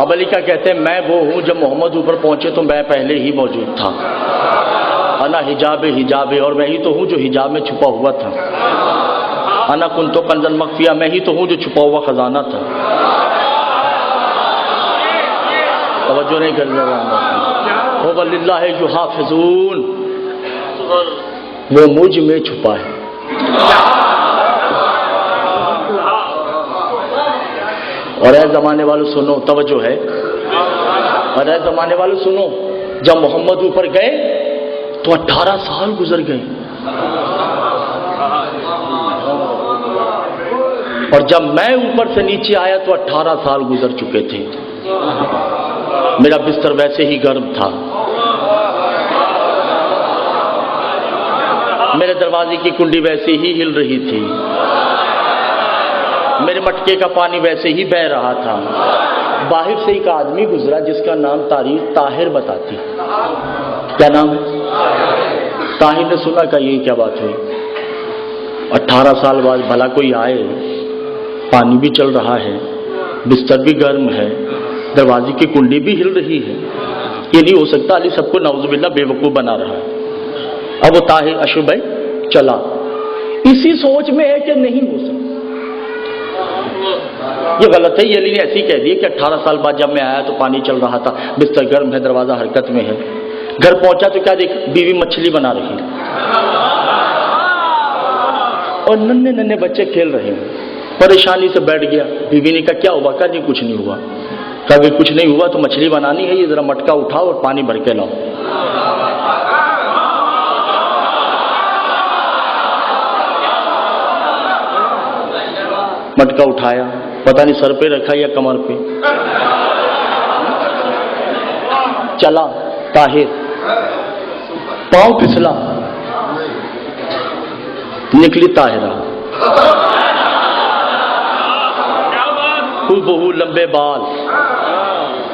اب علی کیا کہتے ہیں؟ میں وہ ہوں جب محمد اوپر پہنچے تو میں پہلے ہی موجود تھا۔ انا حجاب، اور میں ہی تو ہوں جو حجاب میں چھپا ہوا تھا۔ انا کنتو کنزن مخفیہ، میں ہی تو ہوں جو چھپا ہوا خزانہ تھا۔ توجہ نہیں کر رہا وہ وَلِلَّهِ يُحَافِظُونَ، وہ مجھ میں چھپا ہے۔ اور اے زمانے والوں سنو، توجہ ہے، اور اے زمانے والوں سنو، جب محمد اوپر گئے تو 18 سال گزر گئے، اور جب میں اوپر سے نیچے آیا تو 18 سال گزر چکے تھے۔ میرا بستر ویسے ہی گرم تھا، میرے دروازے کی کنڈی ویسے ہی ہل رہی تھی، میرے مٹکے کا پانی ویسے ہی بہہ رہا تھا۔ باہر سے ایک آدمی گزرا جس کا نام تاریخ طاہر بتاتی۔ کیا نام ہے؟ طاہر نے سنا کہ یہ کیا بات ہوئی؟ 18 سال بعد بھلا کوئی آئے، پانی بھی چل رہا ہے، بستر بھی گرم ہے، دروازے کی کنڈی بھی ہل رہی ہے، یہ نہیں ہو سکتا، علی سب کو نعوذ باللہ بے وقوف بنا رہا ہے۔ اب وہ طاہر اشرف بھائی چلا، اسی سوچ میں ہے کہ نہیں ہو سکتا، یہ غلط ہے۔ یہ علی نے ایسی کہہ دی کہ 18 سال بعد جب میں آیا تو پانی چل رہا تھا، بستر گرم ہے، دروازہ حرکت میں ہے۔ گھر پہنچا تو کیا دیکھ، بیوی مچھلی بنا رہی ہے اور ننھے ننھے بچے کھیل رہے ہیں۔ پریشانی سے بیٹھ گیا، بیوی نے کہا کیا ہوا؟ کہا نہیں کچھ نہیں ہوا۔ کہا کہ کچھ نہیں ہوا تو مچھلی بنانی ہے، یہ ذرا مٹکا اٹھاؤ اور پانی بھر کے لاؤ۔ مٹکا اٹھایا، پتہ نہیں سر پہ رکھا یا کمر پہ، چلا طاہر، پاؤں پھسلا، نکلی طاہرہ، خوب بہو، لمبے بال،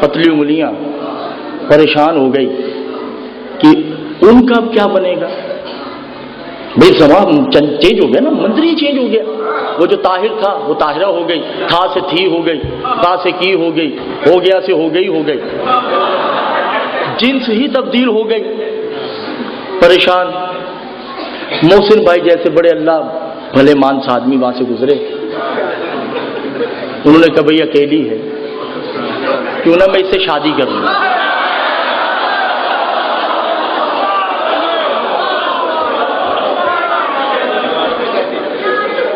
پتلی انگلیاں، پریشان ہو گئی کہ ان کا اب کیا بنے گا؟ بھائی زمان چینج ہو گیا نا، منظر ہی چینج ہو گیا۔ وہ جو طاہر تھا وہ طاہرہ ہو گئی، تھا سے تھی ہو گئی، تا سے کی ہو گئی، ہو گیا سے ہو گئی، جنس ہی تبدیل ہو گئی۔ پریشان محسن بھائی جیسے بڑے اللہ بھلے مانس آدمی وہاں سے گزرے، انہوں نے کہا بھائی اکیلی ہے، کیوں نہ میں اس سے شادی کر لوں۔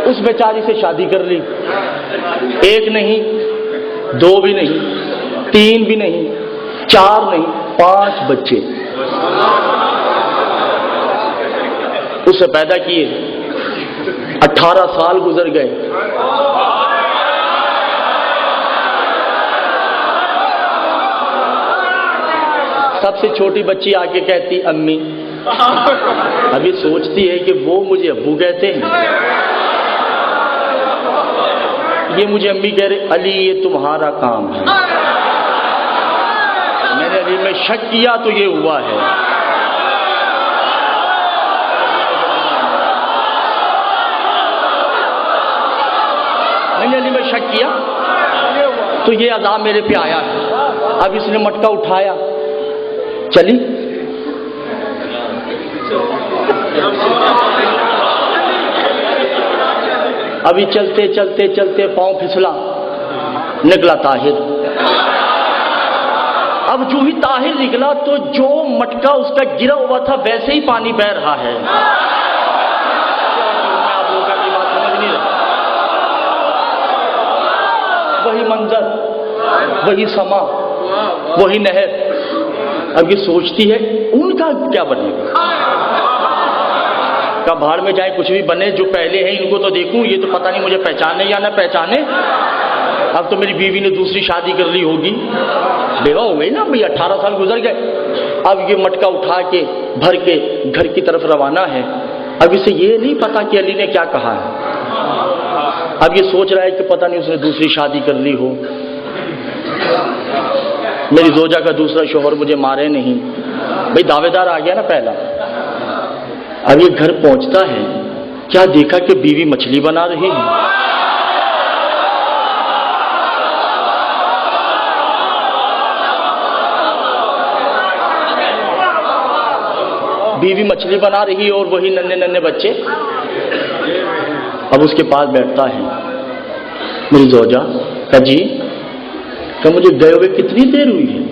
اس بیچاری سے شادی کر لی، ایک نہیں، دو بھی نہیں، تین بھی نہیں، چار نہیں، 5 بچے اس سے پیدا کیے۔ 18 سال گزر گئے، سب سے چھوٹی بچی آ کے کہتی امی، ابھی سوچتی ہے کہ وہ مجھے ابو کہتے ہیں، یہ مجھے امی کہہ رہے علی یہ تمہارا کام ہے۔ میں نے علی میں شک کیا تو یہ ہوا ہے۔ میں نے علی میں شک کیا تو یہ عذاب میرے پہ آیا ہے۔ اب اس نے مٹکا اٹھایا، چلی ابھی چلتے چلتے چلتے پاؤں پھسلا، نکلا طاہر۔ اب جو ہی طاہر نکلا تو جو مٹکا اس کا گرا ہوا تھا ویسے ہی پانی بہ رہا ہے۔ میں آپ لوگوں کا بات سمجھ نہیں رہا، وہی منظر، وہی سما، وہی نہر۔ اب یہ سوچتی ہے ان کا کیا بنے گا؟ کا باہر میں جائے کچھ بھی بنے، جو پہلے ہیں ان کو تو دیکھوں، یہ تو پتہ نہیں مجھے پہچانے یا نہ پہچانے۔ اب تو میری بیوی نے دوسری شادی کر لی ہوگی، بیوہ ہو گئی نا بھئی، 18 سال گزر گئے۔ اب یہ مٹکا اٹھا کے بھر کے گھر کی طرف روانہ ہے۔ اب اسے یہ نہیں پتا کہ علی نے کیا کہا ہے، اب یہ سوچ رہا ہے کہ پتہ نہیں اس نے دوسری شادی کر لی ہو، میری زوجہ کا دوسرا شوہر مجھے مارے نہیں، بھئی دعوے دار آ گیا نا پہلا۔ اب یہ گھر پہنچتا ہے، کیا دیکھا کہ بیوی مچھلی بنا رہی ہے۔ بیوی مچھلی بنا رہی اور وہی ننھے ننھے بچے۔ اب اس کے پاس بیٹھتا ہے، میری زوجہ، کہ جی، کہ مجھے گئے ہوئے کتنی دیر ہوئی ہے؟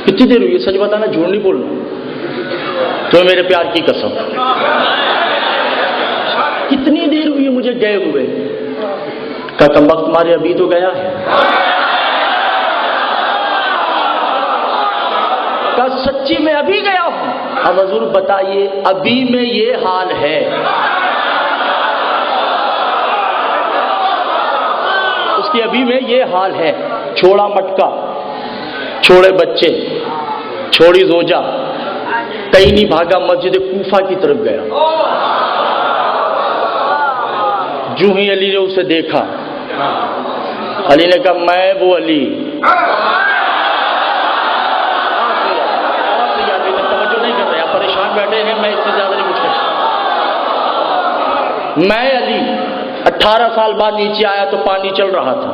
کتنی دیر ہوئی ہے؟ سچ بتانا، جھوٹ نہیں بولنا، تو میرے پیار کی قسم کتنی دیر ہوئی ہے مجھے گئے ہوئے؟ کہ کم وقت تمہارے ابھی تو گیا ہے۔ کہ سچی میں ابھی گیا ہوں۔ اب حضور بتائیے ابھی میں یہ حال ہے، اس کی ابھی میں یہ حال ہے، چھوڑا مٹکا، چھوڑے بچے، چھوڑی زوجہ، کہیں نہیں بھاگا، مسجد کوفہ کی طرف گیا۔ جو ہی علی نے اسے دیکھا، علی نے کہا میں وہ علی، توجہ نہیں کر رہے، آپ پریشان بیٹھے ہیں، میں اس سے زیادہ نہیں کچھ کر سکتا۔ میں علی 18 سال بعد نیچے آیا تو پانی چل رہا تھا،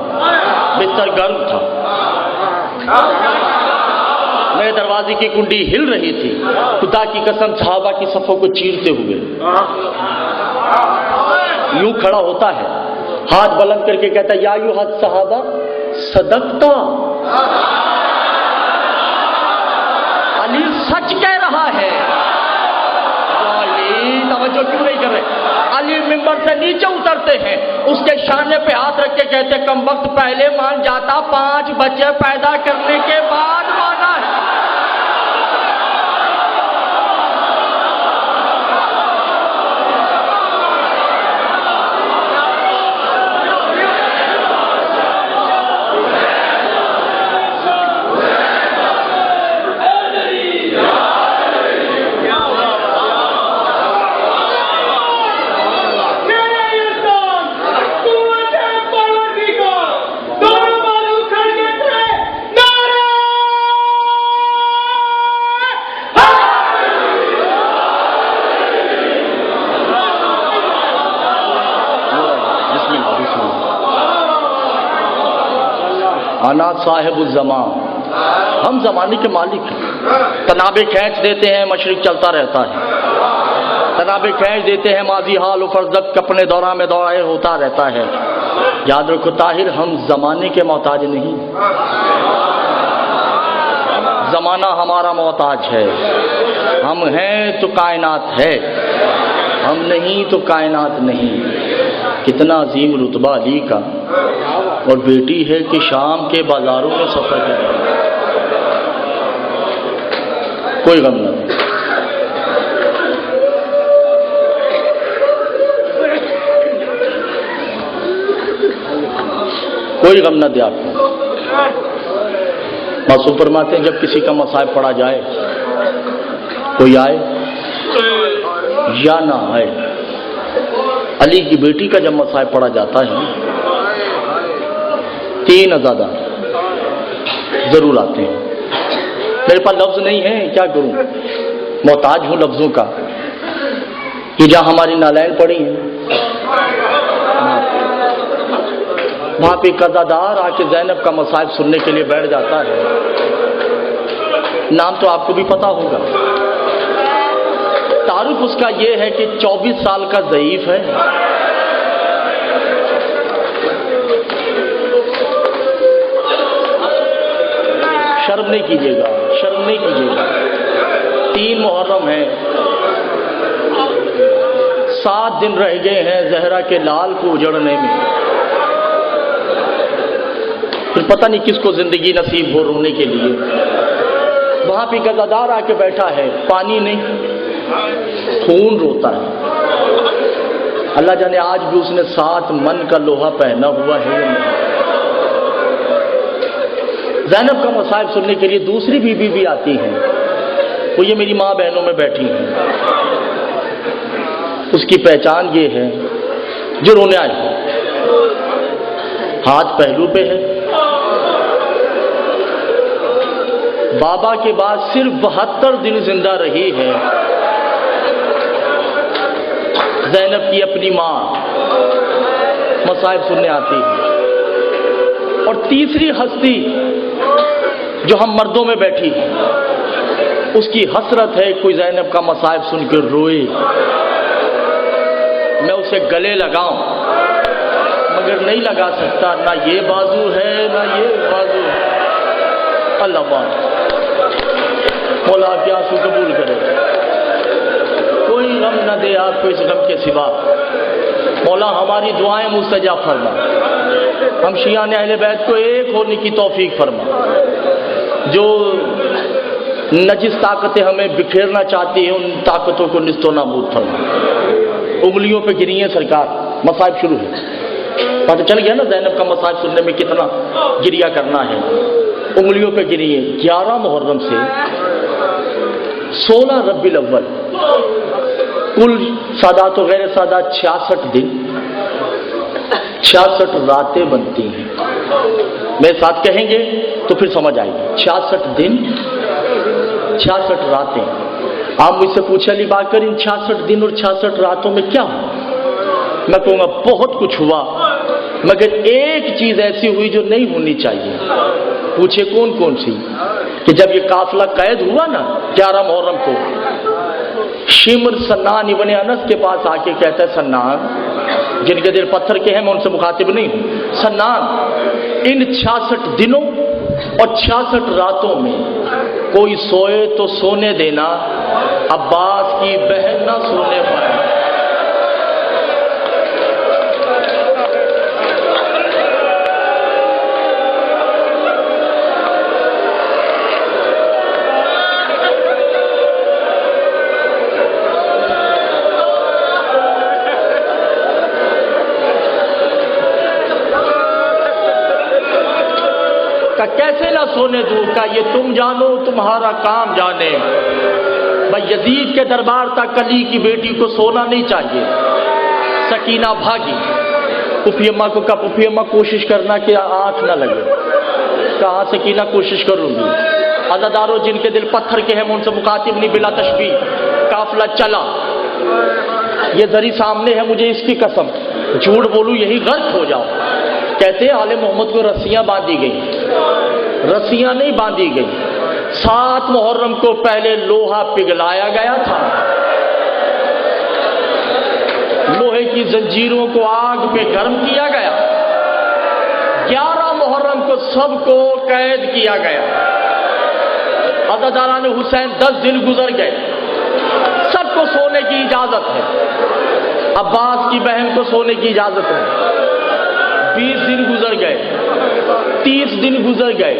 بستر گرم تھا، میرے دروازے کی کنڈی ہل رہی تھی، خدا کی قسم صحابہ کی صفوں کو چیرتے ہوئے یوں کھڑا ہوتا ہے، ہاتھ بلند کر کے کہتا ہے یا ایھا الصحابہ صدقتا، علی سچ کہہ رہا ہے۔ علی توجہ کیوں نہیں کر رہے؟ علی ممبر سے نیچے اترتے ہیں، اس کے شانے پہ ہاتھ رکھ کے کہتے کم وقت پہلے مان جاتا، 5 بچے پیدا کرنے کے بعد مانا ہے۔ انا صاحب الزمان، ہم زمانے کے مالک ہیں۔ تنابیں کھینچ دیتے ہیں، مشرق چلتا رہتا ہے، تنابیں کھینچ دیتے ہیں، ماضی حال و فرزق اپنے دوران میں دورائے ہوتا رہتا ہے۔ یاد رکھو طاہر، ہم زمانے کے محتاج نہیں، زمانہ ہمارا محتاج ہے۔ ہم ہیں تو کائنات ہے، ہم نہیں تو کائنات نہیں۔ کتنا عظیم رتبہ علی کا، اور بیٹی ہے کہ شام کے بازاروں میں سفر کر رہی ہے۔ کوئی غم نہ، کوئی غم نہ دے آپ کو۔ معصوم فرماتے ہیں جب کسی کا مصائب پڑا جائے، کوئی آئے یا نہ آئے، علی کی بیٹی کا جب مصائب پڑا جاتا ہے 3 عزادار ضرور آتے ہیں۔ میرے پاس لفظ نہیں ہے، کیا کروں، محتاج ہوں لفظوں کا، کہ جہاں ہماری نالین پڑی ہیں وہاں پہ قضادار آ کے زینب کا مصائب سننے کے لیے بیٹھ جاتا ہے۔ نام تو آپ کو بھی پتا ہوگا، تعارف اس کا یہ ہے کہ 24 سال کا ضعیف ہے، شرم نہیں کیجیے گا، شرم نہیں کیجیے گا۔ 3 محرم ہے، 7 دن رہ گئے ہیں زہرا کے لال کو اجڑنے میں، پھر پتہ نہیں کس کو زندگی نصیب ہو رونے کے لیے۔ وہاں پہ قضادار آ کے بیٹھا ہے، پانی نہیں، خون روتا ہے۔ اللہ جانے آج بھی اس نے 7 من کا لوہا پہنا ہوا ہے یا نہیں۔ زینب کا مصائب سننے کے لیے دوسری بیوی بھی آتی ہیں، وہ یہ میری ماں بہنوں میں بیٹھی ہیں، اس کی پہچان یہ ہے جو رونے آئی ہے، ہاتھ پہلو پہ ہے، بابا کے بعد صرف 72 دن زندہ رہی ہے، زینب کی اپنی ماں مصائب سننے آتی ہے۔ اور تیسری ہستی جو ہم مردوں میں بیٹھی ہے، اس کی حسرت ہے کوئی زینب کا مصائب سن کے روئے، میں اسے گلے لگاؤں، مگر نہیں لگا سکتا، نہ یہ بازو ہے نہ یہ بازو ہے۔ اللہ بات مولا آپ کے آنسو قبول کرے، کوئی غم نہ دے آپ کو اس غم کے سوا۔ مولا ہماری دعائیں مستجاب فرما، ہم شیعان اہل بیت کو ایک ہونے کی توفیق فرما، جو نجس طاقتیں ہمیں بکھیرنا چاہتی ہیں ان طاقتوں کو نیست و نابود فرما۔ انگلیوں پہ گری ہیں سرکار، مصائب شروع ہے، پتہ چل گیا نا زینب کا مصائب سننے میں کتنا گریا کرنا ہے۔ انگلیوں پہ گری ہیں 11 محرم سے 16 ربیع الاول، کل سادات و غیر سادات 66 دن 66 راتیں بنتی ہیں۔ میرے ساتھ کہیں گے تو پھر سمجھ آئے گی، 66 دن 66 راتیں۔ آپ مجھ سے پوچھے علی باکر ان 66 دن اور 66 راتوں میں کیا ہوا؟ میں کہوں گا بہت کچھ ہوا، مگر ایک چیز ایسی ہوئی جو نہیں ہونی چاہیے۔ پوچھے کون کون سی؟ کہ جب یہ قافلہ قید ہوا نا 11 محرم کو، شمر سنان ابن انس کے پاس آ کے کہتا ہے سنان، جن کے دل پتھر کے ہیں میں ان سے مخاطب نہیں ہوں، سنان ان 66 دنوں اور 66 راتوں میں کوئی سوئے تو سونے دینا، عباس کی بہن نہ سونے پائے۔ کیسے نہ سونے دوں کا یہ تم جانو تمہارا کام جانے۔ بھائی یزید کے دربار تک علی کی بیٹی کو سونا نہیں چاہیے۔ سکینہ بھاگی، پھپھی اماں کو کہا پھپھی اماں کوشش کرنا کہ آنکھ نہ لگے، کہا سکینہ کوشش کروں گی۔ عزاداروں جن کے دل پتھر کے ہیں میں ان سے مخاطب نہیں، بلا تشبیہ قافلہ چلا، یہ ذری سامنے ہے مجھے اس کی قسم، جھوٹ بولوں یہی غلط ہو جاؤ۔ کہتے ہیں آل محمد کو رسیاں باندھی گئی، رسیاں نہیں باندھی گئی، 7 محرم کو پہلے لوہا پگھلایا گیا تھا، لوہے کی زنجیروں کو آگ پہ گرم کیا گیا، 11 محرم کو سب کو قید کیا گیا۔ عزاداران حسین 10 دن گزر گئے، سب کو سونے کی اجازت ہے، عباس کی بہن کو سونے کی اجازت ہے۔ 20 دن گزر گئے، 30 دن گزر گئے،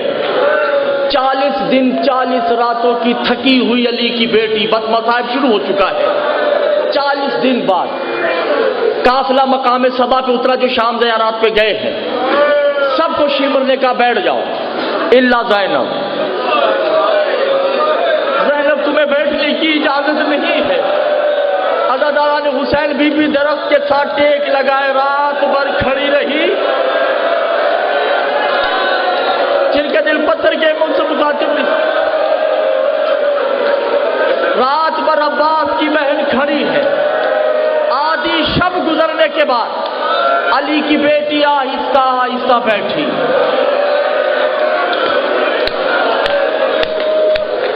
40 دن 40 راتوں کی تھکی ہوئی علی کی بیٹی، بس مصائب شروع ہو چکا ہے۔ 40 دن بعد قافلہ مقام صبا پہ اترا جو شام زیارات پہ گئے ہیں، سب کو شمر نے کہا بیٹھ جاؤ الا زینب، زینب تمہیں بیٹھنے کی اجازت نہیں ہے۔ عزاداران حسین بی بی درخت کے ساتھ ٹیک لگائے رات بھر کھڑی رہی، جن کے دل پتھر کے ان سے مخاطب نہیں۔ رات بھر عباس کی بہن کھڑی ہے، آدھی شب گزرنے کے بعد علی کی بیٹی آہستہ آہستہ بیٹھی،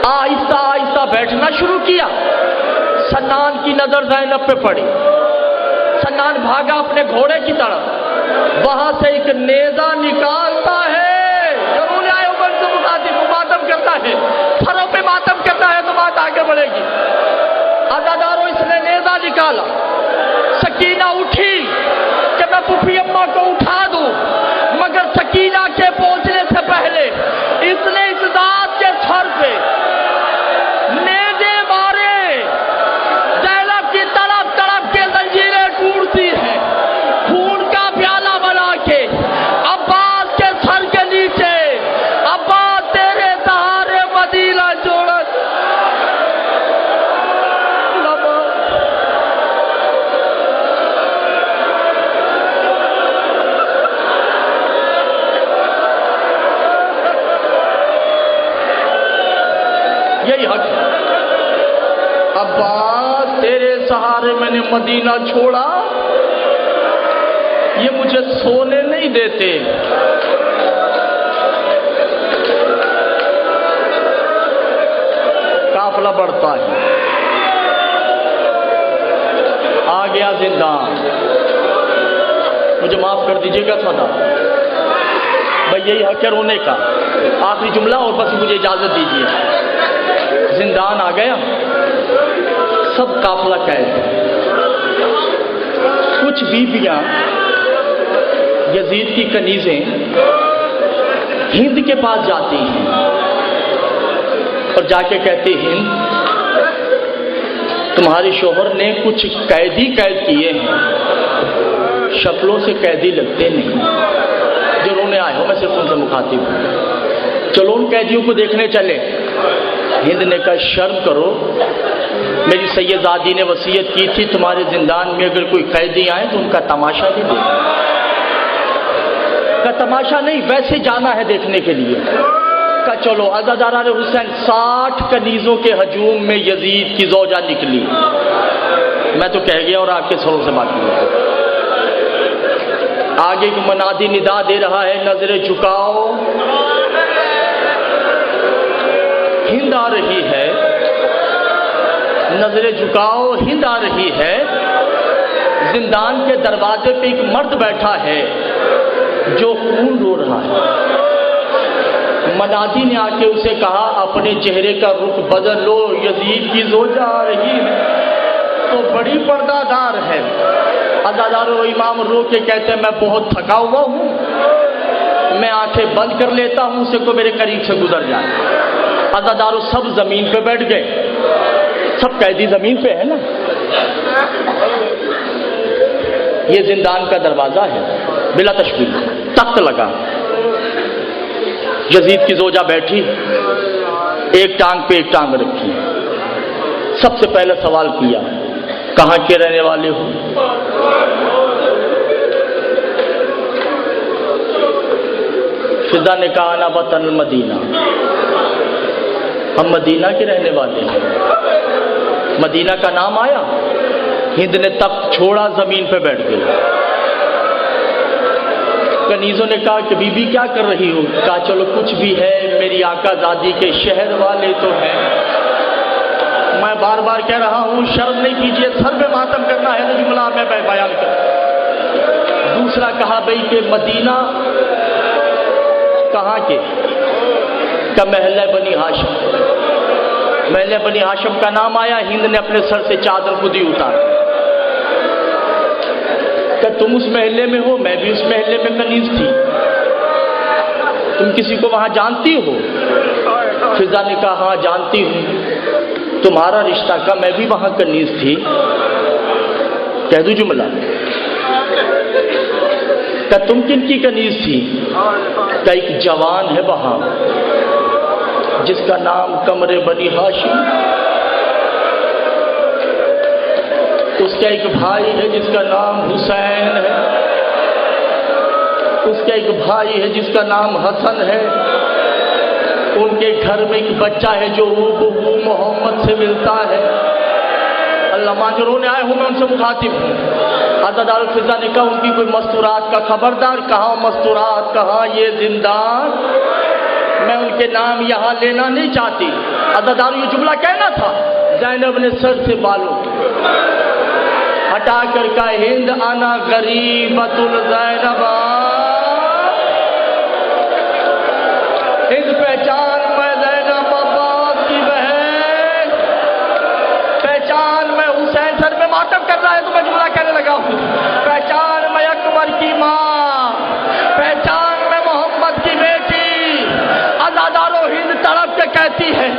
آہستہ آہستہ بیٹھنا شروع کیا۔ سنان کی نظر زینب پہ پڑی، سنان بھاگا اپنے گھوڑے کی طرف، وہاں سے ایک نیزہ نکالتا ہے، ضرور آئے عمر سے مخاطب کو ماتم کرتا ہے، سروں پہ ماتم کرتا ہے تو بات آگے بڑھے گی۔ عزاداروں اس نے نیزہ نکالا، سکینہ اٹھی کہ میں پھپھی اماں کو اٹھا دوں، مگر سکینہ کے پہنچنے سے پہلے اس نے اس ذات کے سر پہ نیزے مارے، زینب کی تڑپ تڑپ کے زنجیریں ٹوٹتی ہیں، خون کا پیالہ بنا کے عباس کے سر کے نیچے، عباس تیرے سہارے مدینہ جوڑت، یہی حق ہے۔ عباس تیرے سہارے میں نے مدینہ چھوڑا، یہ مجھے سونے نہیں دیتے۔ قافلہ بڑھتا ہے، آگے گیا زندان. مجھے معاف کر دیجیے گا سودا بھائی، یہی حق ہے رونے کا. آخری جملہ اور بس مجھے اجازت دیجیے. زندان آ گیا، سب قافلہ قید. کچھ بیویاں یزید کی کنیزیں ہند کے پاس جاتی ہیں اور جا کے کہتی، ہند تمہارے شوہر نے کچھ قیدی قید کیے ہیں، شکلوں سے قیدی لگتے نہیں. جو رونے آئے ہو میں صرف ان سے مخاطب ہوں، چلو ان قیدیوں کو دیکھنے چلے. ہند نے کہا شرم کرو، میری سیدزادی نے وصیت کی تھی تمہارے زندان میں اگر کوئی قیدی آئے تو ان کا تماشا نہیں دیکھنا. کا تماشا نہیں، ویسے جانا ہے دیکھنے کے لیے. کا چلو. عزاداران حسین 60 کنیزوں کے ہجوم میں یزید کی زوجہ نکلی. میں تو کہہ گیا اور آپ کے سروں سے بات کی. آگے کو منادی ندا دے رہا ہے، نظریں جھکاؤ. ہند آ رہی ہے، نظریں جھکاؤ. ہند آ رہی ہے. زندان کے دروازے پہ ایک مرد بیٹھا ہے جو خون رو رہا ہے. منادی نے آ کے اسے کہا اپنے چہرے کا رخ بدل لو، یزید کی زوجہ آ رہی ہے تو بڑی پردہ دار ہے. عزادارو امام رو کے کہتے ہیں میں بہت تھکا ہوا ہوں، میں آنکھیں بند کر لیتا ہوں، اسے کو میرے قریب سے گزر جائے. عزادارو سب زمین پہ بیٹھ گئے. سب قیدی زمین پہ ہے نا. یہ زندان کا دروازہ ہے، بلا تشبیہ تخت لگا. یزید کی زوجہ بیٹھی، ایک ٹانگ پہ ایک ٹانگ رکھی. سب سے پہلے سوال کیا کہاں کے رہنے والے ہو؟ فضا نے کہا انا وطن المدینہ، ہم مدینہ کے رہنے والے ہیں. مدینہ کا نام آیا، ہند نے تخت چھوڑا، زمین پہ بیٹھ گئی. کنیزوں نے کہا کہ بی بی کیا کر رہی ہو؟ کہا چلو کچھ بھی ہے، میری آقا زادی کے شہر والے تو ہیں. میں بار بار کہہ رہا ہوں شرم نہیں کیجیے، سر پہ ماتم کرنا ہے تو جملہ میں بیان کر. دوسرا کہا بھائی کہ مدینہ کہاں کے؟ کہ محلہ بنی ہاشم. محلہ بنی ہاشم کا نام آیا. ہند نے اپنے سر سے چادر خود ہی اتار. کہ تم اس محلے میں ہو، میں بھی اس محلے میں کنیز تھی، تم کسی کو وہاں جانتی ہو؟ فضا نے کہا ہاں جانتی ہوں. تمہارا رشتہ کا میں بھی وہاں کنیز تھی. کہہ دوں جملہ؟ کہ تم کن کی کنیز تھی؟ کہ ایک جوان ہے وہاں جس کا نام قمر بنی ہاشم، اس کا ایک بھائی ہے جس کا نام حسین ہے، اس کا ایک بھائی ہے جس کا نام حسن ہے، ان کے گھر میں ایک بچہ ہے جو محمد سے ملتا ہے. اللہ ماجروں نے آئے ہوں، میں ان سے مخاطب ہوں. عزادار فضا نے کہا ان کی کوئی مستورات کا خبردار؟ کہاں مستورات، کہاں یہ زندان. میں ان کے نام یہاں لینا نہیں چاہتی. عزادار یہ جملہ کہنا تھا. زینب نے سر سے بالوں ہٹا کر کہا ہند انا غریبۃ الزینب. ہند پہچان میں زینب عباس کی بہن، پہچان میں حسین. سر میں ماتم کر رہا ہے تو میں جملہ کہنے لگا ہوں. پہچان میں اکبر کی ماں، پہچان میں محمد کی بیٹی. عزادارو ہند تڑپ کے کہتی ہے